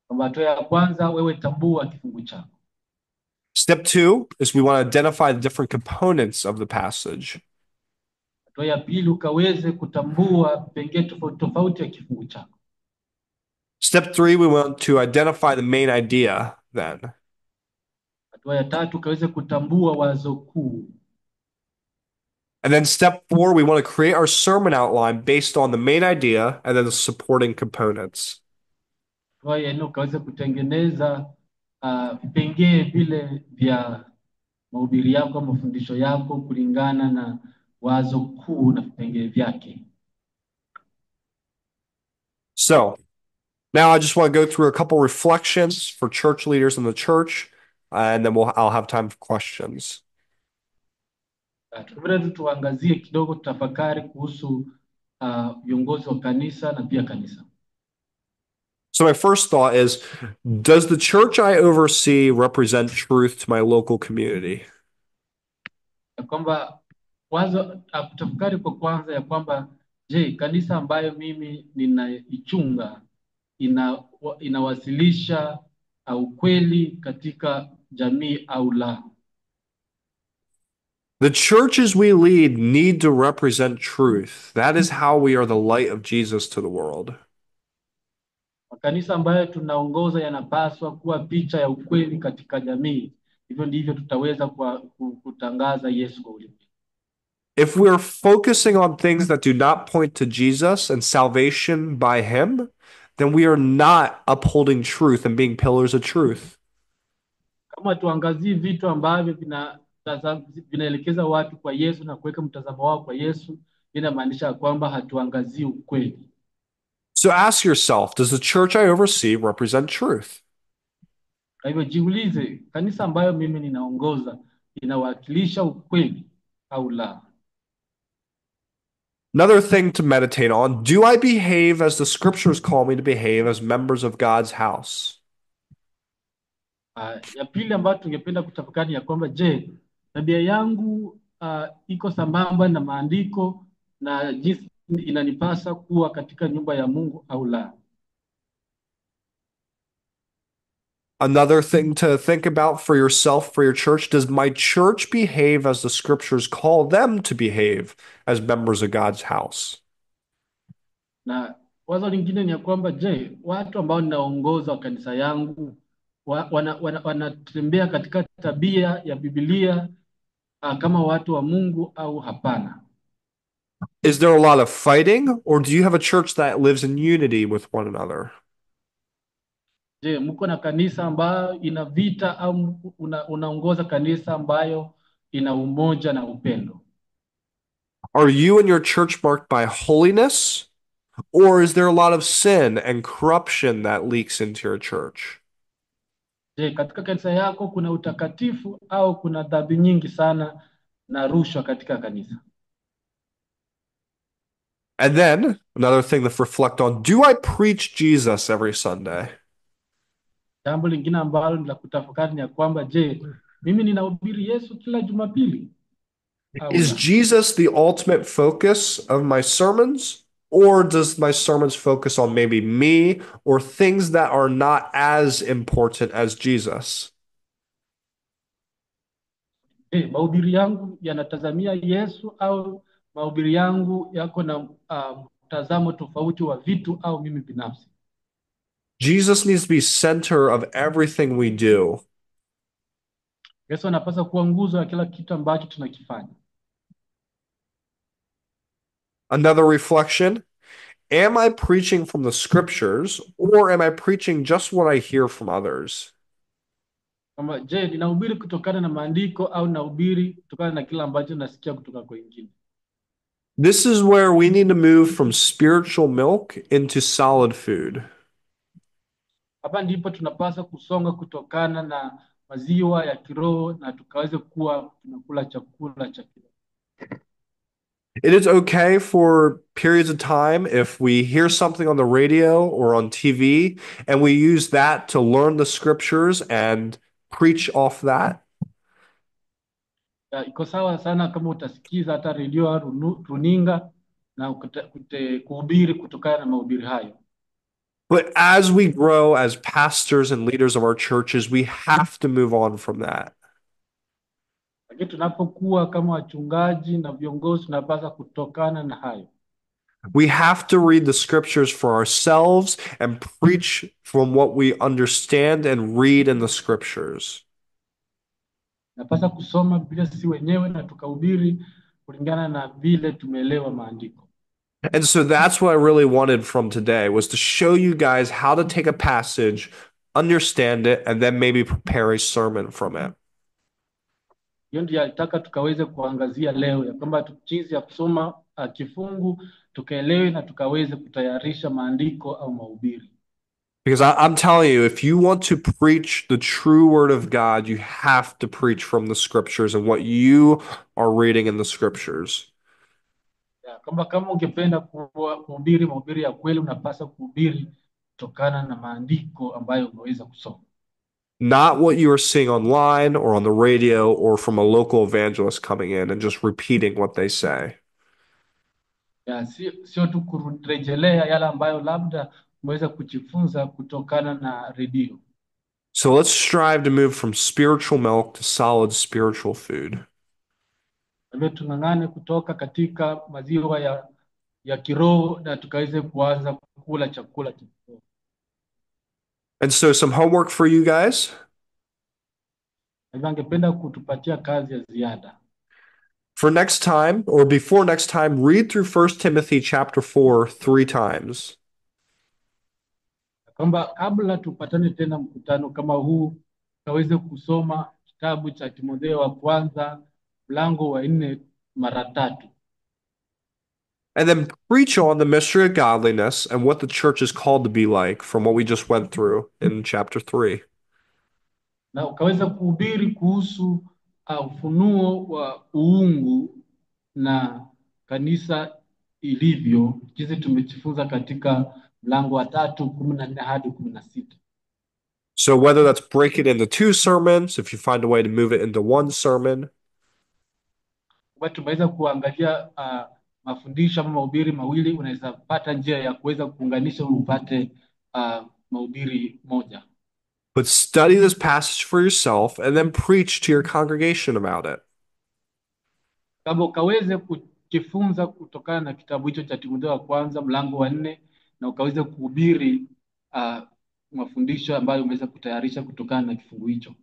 Kwamba hatua ya kwanza, wewe tambua kifungu chako. Step two is we want to identify the different components of the passage. Hatua ya pili, ukaweze kutambua vipengele tofauti tofauti ya kifungu chako. Step three, we want to identify the main idea then. Hatua ya tatu, ukaweze kutambua wazo kuu. And then step four, we want to create our sermon outline based on the main idea and then the supporting components. Hatua ya nne, ukaweze kutengeneza vipengele vile vya mahubiri yako, mafundisho yako kulingana na wazo kuu na vipengele vyake. So now I just want to go through a couple reflections for church leaders in the church, and then I'll have time for questions. Tukipenda tu tuangazie kidogo, tutafakari kuhusu viongozi wa kanisa na pia kanisa. So my first thought is, does the church I oversee represent truth to my local community? Ya kwamba wazo kutafakari kwa kwanza ya kwamba je, kanisa ambayo mimi ninaichunga inawasilisha ukweli katika jamii au la? The churches we lead need to represent truth. That is how we are the light of Jesus to the world. Makanisa ambayo tunaongoza yanapaswa kuwa picha ya ukweli katika jamii. Hivyo ndivyo tutaweza kutangaza Yesu kwa ulimwengu. If we're focusing on things that do not point to Jesus and salvation by him, then we are not upholding truth and being pillars of truth. Kama tuangazie vitu ambavyo vinaelekeza watu kwa Yesu na kuweka mtazamo wao kwa Yesu, inamaanisha kwamba hatuangazii ukweli. So ask yourself, does the church I oversee represent truth? Kwa hivyo jiulize, kanisa ambayo mimi ninaongoza inawakilisha ukweli au la? Another thing to meditate on, do I behave as the scriptures call me to behave as members of God's house? Ya pili ambayo tungependa kutafakari ya kwamba je, tabia yangu iko sambamba na maandiko na jinsi inanipasa kuwa katika nyumba ya Mungu au la? Another thing to think about for yourself, for your church, does my church behave as the scriptures call them to behave as members of God's house? Na wazo lingine ni ya kwamba je, watu ambao ninaongoza wa kanisa yangu wanatembea katika tabia ya Biblia kama watu wa Mungu au hapana? Is there a lot of fighting, or do you have a church that lives in unity with one another? Je, mko na kanisa ambayo ina vita au unaongoza kanisa ambayo ina umoja na upendo? Are you and your church marked by holiness, or is there a lot of sin and corruption that leaks into your church? Je, katika kanisa yako kuna utakatifu au kuna dhambi nyingi sana na rushwa katika kanisa? And then another thing to reflect on, do I preach Jesus every Sunday? Jambo lingine ambalo ni la kutafakari ni ya kwamba je, mimi ninahubiri Yesu kila Jumapili? Is Jesus the ultimate focus of my sermons, or does my sermons focus on maybe me or things that are not as important as Jesus? Mahubiri yangu yanatazamia Yesu au mahubiri yangu yako na mtazamo tofauti wa vitu au mimi binafsi? Jesus needs to be center of everything we do. Yesu anapaswa kuwa nguzo ya kila kitu ambacho tunakifanya. Another reflection, am I preaching from the scriptures, or am I preaching just what I hear from others? Kama je, ninahubiri kutokana na maandiko au nahubiri kutokana na kila ambacho nasikia kutoka kwa wengine? This is where we need to move from spiritual milk into solid food. Hapa ndipo tunapaswa kusonga kutokana na maziwa ya kiroho na tukaweze kuwa tunakula chakula cha kiroho. It is okay for periods of time if we hear something on the radio or on TV and we use that to learn the scriptures and preach off that? Iko sawa sana kama utasikiza hata redio au runinga na kuhubiri kutokana na mahubiri hayo. But as we grow as pastors and leaders of our churches, we have to move on from that. Lakini tunapokuwa kama wachungaji na viongozi tunapaswa kutokana na hayo. We have to read the scriptures for ourselves and preach from what we understand and read in the scriptures. Napaswa kusoma Biblia sisi wenyewe na tukahubiri kulingana na vile tumeelewa maandiko. And so that's what I really wanted from today, was to show you guys how to take a passage, understand it, and then maybe prepare a sermon from it. Hiyo ndio alitaka tukaweze kuangazia leo, ya kwamba jinsi ya kusoma kifungu tukaelewe na tukaweze kutayarisha maandiko au mahubiri. Because I'm telling you, if you want to preach the true word of God, you have to preach from the scriptures and what you are reading in the scriptures. Kama ungependa kuhubiri mahubiri ya kweli, unapaswa kuhubiri kutokana na maandiko ambayo unaweza kusoma. Not what you are seeing online or on the radio or from a local evangelist coming in and just repeating what they say. Sio tu kurejelea yale ambayo labda umeweza kujifunza kutokana na redio. So let's strive to move from spiritual milk to solid spiritual food. Hivyo tung'ang'ane kutoka katika maziwa ya kiroho na tukaweze kuanza kula chakula cha kiroho. And so some homework for you guys. Hivyo angependa kutupatia kazi ya ziada. For next time, or before next time, read through 1 Timothy chapter 4 3 times. Kwamba kabla tupatane tena mkutano kama huu, tukaweze kusoma kitabu cha Timotheo wa kwanza mlango wa 4 mara 3. And then preach on the mystery of godliness and what the church is called to be like from what we just went through in chapter 3. Na ukaweza kuhubiri kuhusu ufunuo wa uungu na kanisa ilivyo, jinsi tumejifunza katika mlango wa 3:14 hadi 16. So whether that's break it into 2 sermons, if you find a way to move it into 1 sermon. Kwa tumeweza kuangalia mafundisho ama mahubiri mawili, unaweza pata njia ya kuweza kuunganisha upate mahubiri moja. But study this passage for yourself and then preach to your congregation about it. Kama ukaweze kujifunza kutokana na kitabu hicho cha Timotheo wa kwanza mlango wa 4 na ukaweze kuhubiri mafundisho ambayo umeweza kutayarisha kutokana na kifungu hicho.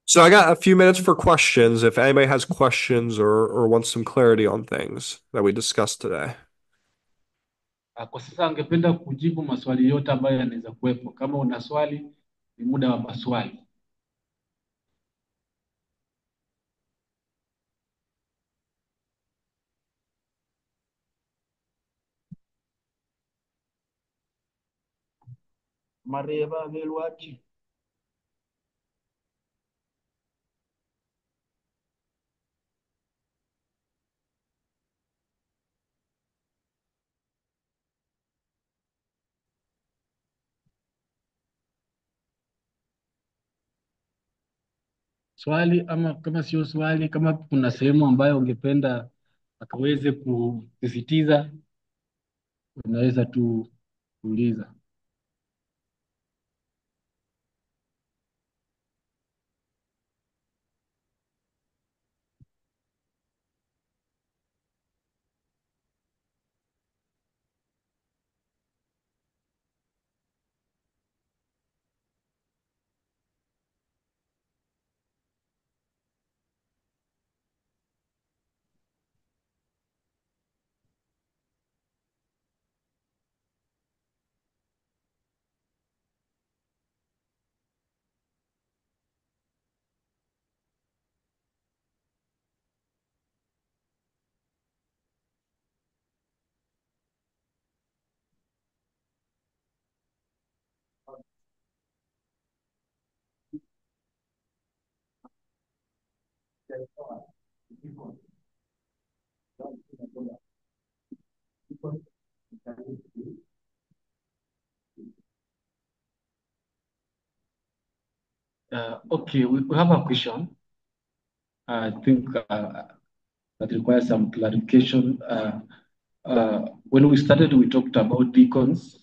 So I got a few minutes for questions if anybody has questions or wants some clarity on things that we discussed today. Kwa sasa angependa kujibu maswali yote ambayo yanaweza kuwepo. Kama una swali, ni muda wa maswali. Mareva Velwachi. Swali ama kama sio swali, kama kuna sehemu ambayo ungependa akaweze kusisitiza, unaweza tu kuuliza. Okay, we have a question. I think that requires some clarification. When we started, we talked about deacons,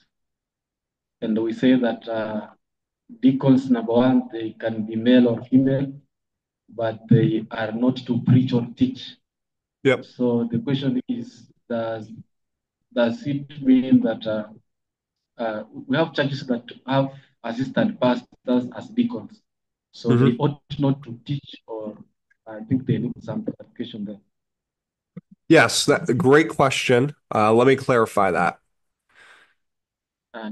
and we say that deacons, number one, they can be male or female, but they are not to preach or teach. Yep. So the question is, does it mean that we have churches that have assistant pastors as deacons, so they ought not to teach, or I think they need some clarification there. Yes, great question. Let me clarify that.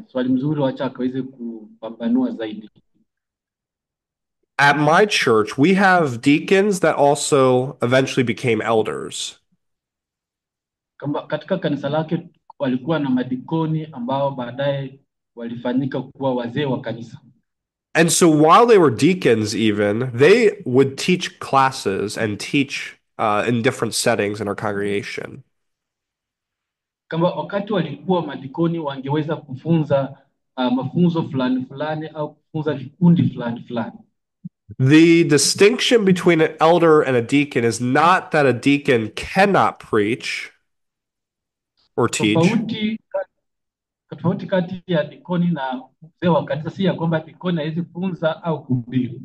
Swali mzuri, wacha akaweze kupambanua zaidi. At my church, we have deacons that also eventually became elders. Kama katika kanisa lake walikuwa na madikoni ambao baadaye walifanyika kuwa wazee wa kanisa. And so while they were deacons, even, they would teach classes and teach in different settings in our congregation. Kama wakati walikuwa madikoni wangeweza kufunza mafunzo fulani fulani au kufunza vikundi fulani fulani. The distinction between an elder and a deacon is not that a deacon cannot preach or teach. Tofauti kati ya dikoni na mzee wa kanisa si ya kwamba dikoni hawezi funza au kuhubiri.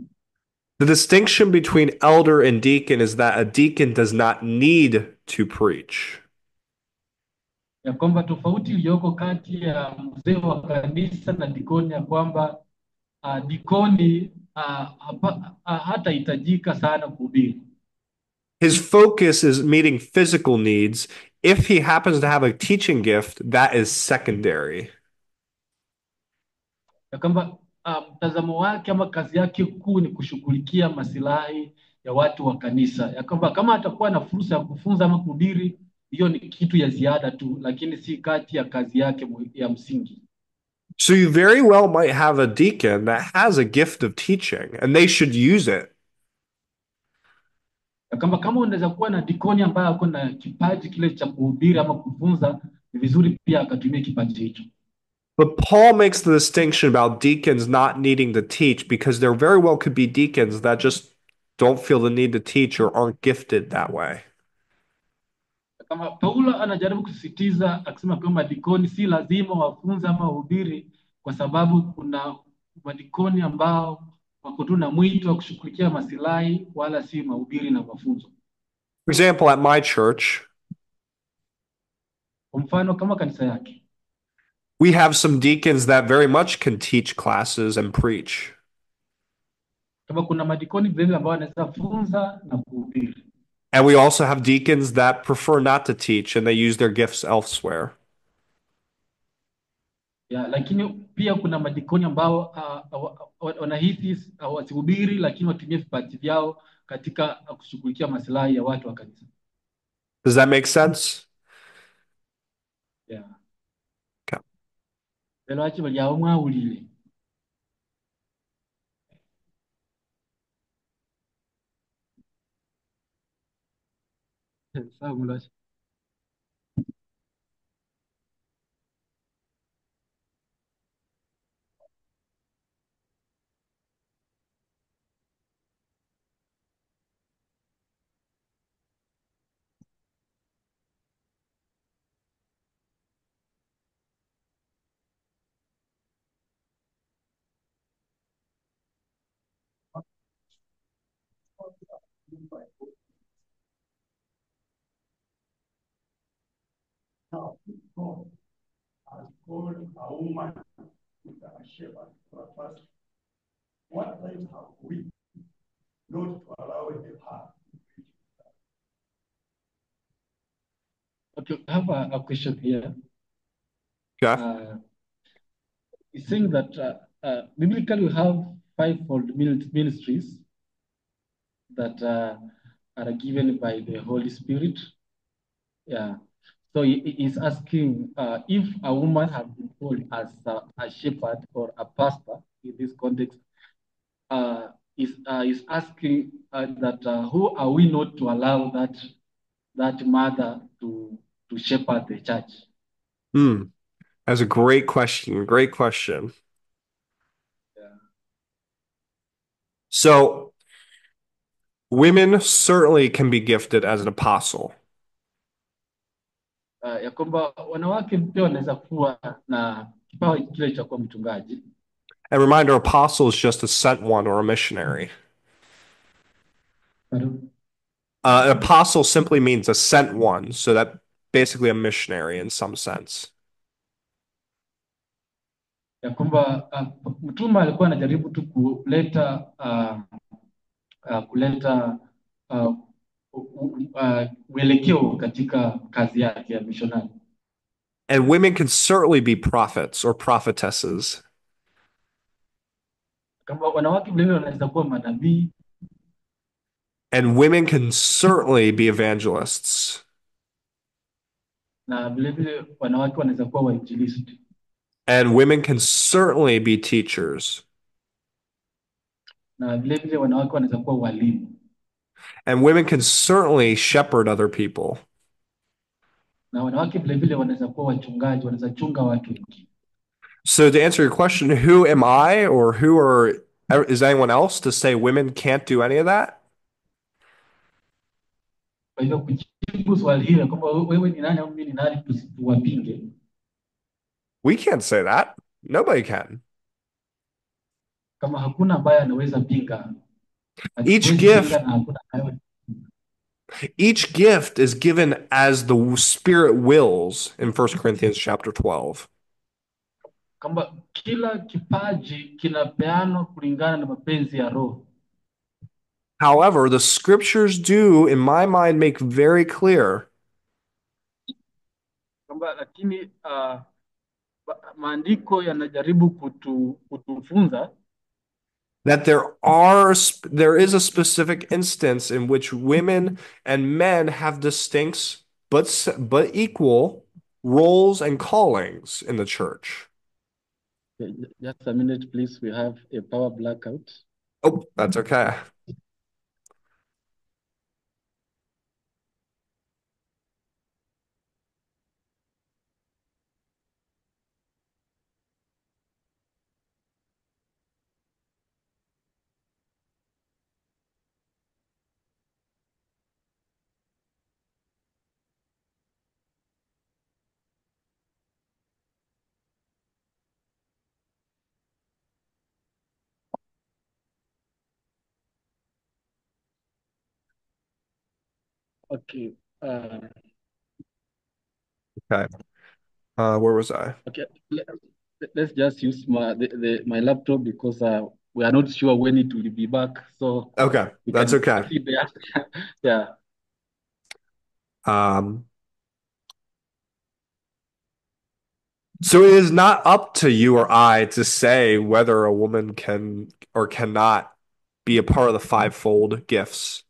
The distinction between elder and deacon is that a deacon does not need to preach. Ya kwamba tofauti iliyoko kati ya mzee wa kanisa na dikoni ya kwamba dikoni hatahitajika sana kuhubiri. His focus is meeting physical needs. If he happens to have a teaching gift, that is secondary. Ya kwamba mtazamo wake ama kazi yake kuu ni kushughulikia masilahi ya watu wa kanisa. Ya kwamba kama atakuwa na fursa ya kufunza ama kuhubiri, hiyo ni kitu ya ziada tu, lakini si kati ya kazi yake ya msingi. So you very well might have a deacon that has a gift of teaching, and they should use it. Ya kwamba kama unaweza kuwa na dikoni ambaye ako na kipaji kile cha kuhubiri ama kufunza, ni vizuri pia akatumia kipaji hicho. But Paul makes the distinction about deacons not needing to teach because there very well could be deacons that just don't feel the need to teach or aren't gifted that way. Kama Paulo anajaribu kusisitiza akisema kwamba dikoni si lazima wafunze ama wahubiri, kwa sababu kuna madikoni ambao wako tu na mwito wa kushughulikia masilahi wala si mahubiri na mafunzo. For example, at my church, kwa mfano kama kanisa yake, we have some deacons that very much can teach classes and preach. Kama kuna madikoni vile ambao wanaweza funza na kuhubiri. And we also have deacons that prefer not to teach and they use their gifts elsewhere. Ya, lakini pia kuna madikoni ambao wanahisi wasihubiri lakini watumie vipaji vyao katika kushughulikia maslahi ya watu wa kanisa. Does that make sense? Yeah. Okay. Lelo achi baliawo mwawulile. Sawa mulachi. Now, God has called a woman with a shepherd for a person. What right have we not to allow her? Okay, I have a question here. Okay. It's saying that biblically we have fivefold ministries that are given by the Holy Spirit. Yeah. So he is asking if a woman has been called as a shepherd or a pastor in this context, is asking that who are we not to allow that mother to shepherd the church? That's a great question. Great question. Yeah. So women certainly can be gifted as an apostle. ya kwamba wanawake pia wanaweza kuwa na kipawa kile cha kuwa mchungaji. And reminder, apostle is just a sent one or a missionary. An apostle simply means a sent one, so that basically a missionary in some sense. Ya kwamba mtume alikuwa anajaribu tu kuleta mwelekeo katika kazi yake ya mishonari. And women can certainly be prophets or prophetesses. Kama wanawake vilevile wanaweza kuwa manabii. And women can certainly be evangelists. Na vilevile wanawake wanaweza kuwa wainjilisti. And women can certainly be teachers. Na vilevile wanawake wanaweza kuwa walimu. And women can certainly shepherd other people. Na wanawake vilevile wanaweza kuwa wachungaji, wanaweza chunga watu wengine. So to answer your question, who am I or is anyone else to say women can't do any of that? Kwa hivyo kujibu swali hili kwamba wewe ni nani au mimi ni nani tuwapinge. We can't say that. Nobody can. Kama hakuna ambaye anaweza pinga. Each gift is given as the Spirit wills in 1 Corinthians chapter 12. Kama kila kipaji kinapeanwa kulingana na mapenzi ya Roho. However, the scriptures do, in my mind, make very clear lakini maandiko yanajaribu kutufunza that there is a specific instance in which women and men have distinct but equal roles and callings in the church. Just a minute, please. We have a power blackout. Oh, that's okay. Okay. Okay. Where was I? Okay. Let's just use my laptop because we are not sure when it will be back. So okay, that's okay. Yeah. So it is not up to you or I to say whether a woman can or cannot be a part of the fivefold gifts.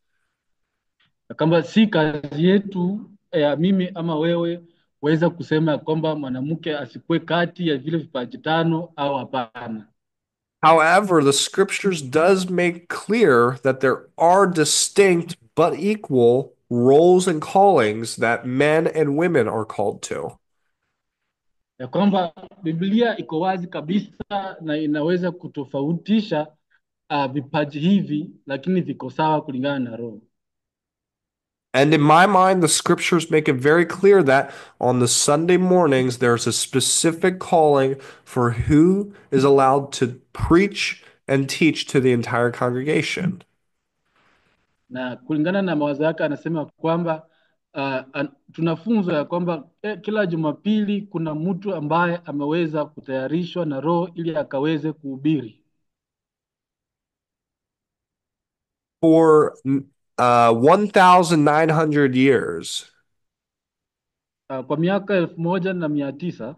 Kama si kazi yetu ya mimi ama wewe weza kusema kwamba mwanamke asikue kati ya vile vipaji tano au hapana. However, the scriptures does make clear that there are distinct but equal roles and callings that men and women are called to. Ya kwamba Biblia iko wazi kabisa na inaweza kutofautisha vipaji hivi lakini viko sawa kulingana na Roho. And in my mind, the scriptures make it very clear that on the Sunday mornings, there's a specific calling for who is allowed to preach and teach to the entire congregation. Na kulingana na mawazo yake anasema kwamba tunafunzwa ya kwamba kila Jumapili kuna mtu ambaye ameweza kutayarishwa na Roho ili akaweze kuhubiri. For 1,900 years, kwa miaka 1,900,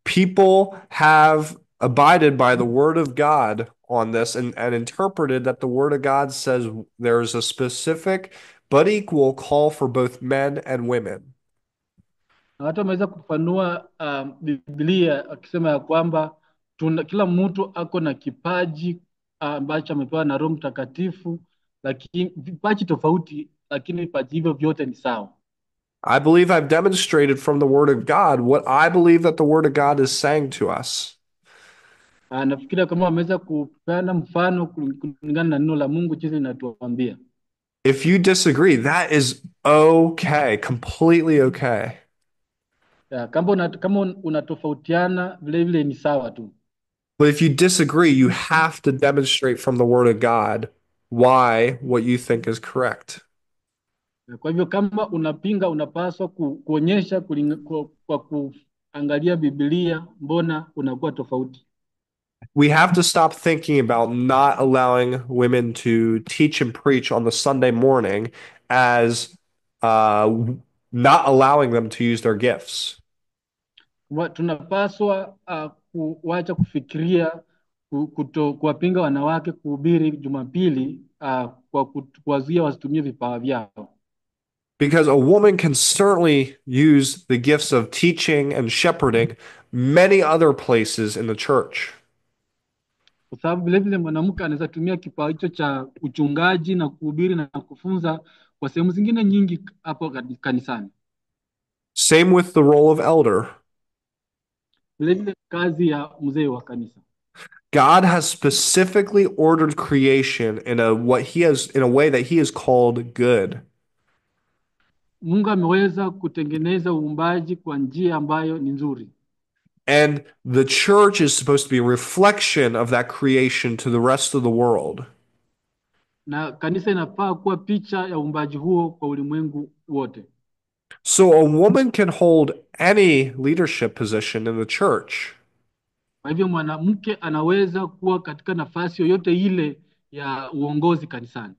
people have abided by the word of God on this and interpreted that the word of God says there's a specific but equal call for both men and women. Na watu wameweza kufanua Biblia akisema ya kwamba kila mtu ako na kipaji ambacho amepewa na Roho Mtakatifu, lakini vipaji tofauti, lakini vipaji hivyo vyote ni sawa. I believe I've demonstrated from the word of God what I believe that the word of God is saying to us. Nafikiria kama wameweza kupeana mfano kulingana na neno la Mungu jinsi linatuambia. If you disagree, that is okay, completely okay. Kama unatofautiana vile vile ni sawa tu. But if you disagree, you have to demonstrate from the Word of God why what you think is correct. Kwa hivyo kama unapinga, unapaswa kuonyesha kwa kuangalia Biblia mbona unakuwa tofauti. We have to stop thinking about not allowing women to teach and preach on the Sunday morning as not allowing them to use their gifts. Tunapaswa kuacha kufikiria kuwapinga wanawake kuhubiri Jumapili kwa kuwazuia wasitumie vipawa vyao. Because a woman can certainly use the gifts of teaching and shepherding many other places in the church. Kwa sababu vile vile mwanamke anaweza tumia kipawa hicho cha uchungaji na kuhubiri na kufunza kwa sehemu zingine nyingi hapo kanisani. Same with the role of elder. Vile vile kazi ya mzee wa kanisa. God has specifically ordered creation in a way that he has called good. Mungu ameweza kutengeneza uumbaji kwa njia ambayo ni nzuri. And the church is supposed to be a reflection of that creation to the rest of the world. Na kanisa inafaa kuwa picha ya uumbaji huo kwa ulimwengu wote. So a woman can hold any leadership position in the church. Kwa hivyo mwanamke anaweza kuwa katika nafasi yoyote ile ya uongozi kanisani.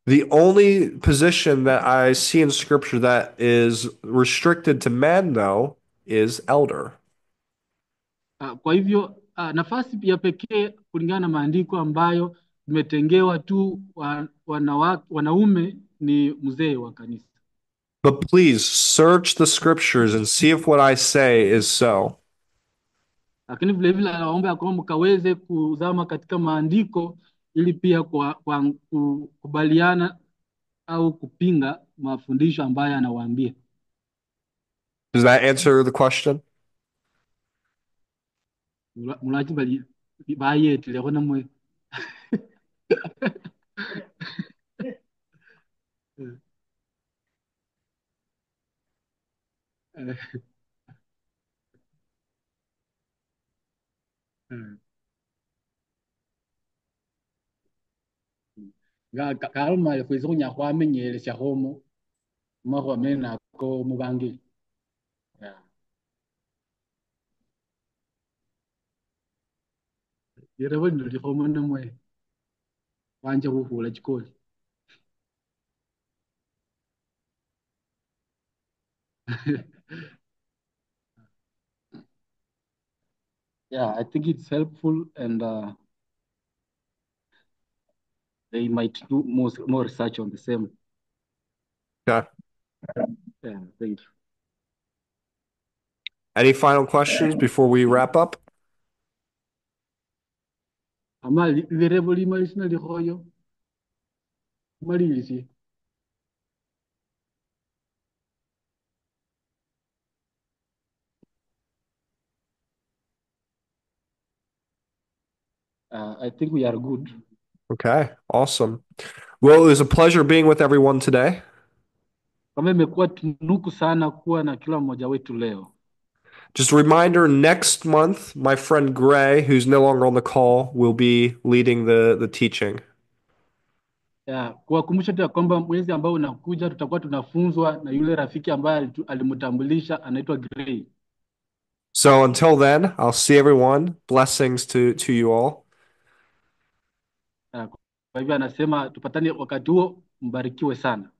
The only position that I see in scripture that is restricted to men, though, is elder. Kwa hivyo nafasi ya pekee kulingana na maandiko ambayo imetengewa tu wanaume ni mzee wa kanisa. But please search the scriptures and see if what I say is so. Lakini vile vile anaomba kwamba mkaweze kuzama katika maandiko ili pia kukubaliana au kupinga mafundisho ambayo anawaambia. Does that answer the question? Mulaji bayetile khona mwe. Kalma kwiza kunya kwamenyelesha homo mahwa mena ko mubangili. Yerebo ndi homo namwe wanje kuvula chikoli. Yeah, I think it's helpful, and they might do more research on the same. Okay. Yeah, thank you. Any final questions before we wrap up? Amali lirebo limalisina lihoyo. Malilisi. I think we are good. Okay, awesome. Well, it was a pleasure being with everyone today. Kama imekuwa tunuku sana kuwa na kila mmoja wetu leo. Just a reminder, next month, my friend Gray, who's no longer on the call, will be leading the teaching. Yeah, kuwakumbusha tu ya kwamba mwezi ambao unakuja tutakuwa tunafunzwa na yule rafiki ambaye alimtambulisha anaitwa Gray. So until then, I'll see everyone. Blessings to you all. Kwa hivyo anasema tupatane wakati huo, mbarikiwe sana.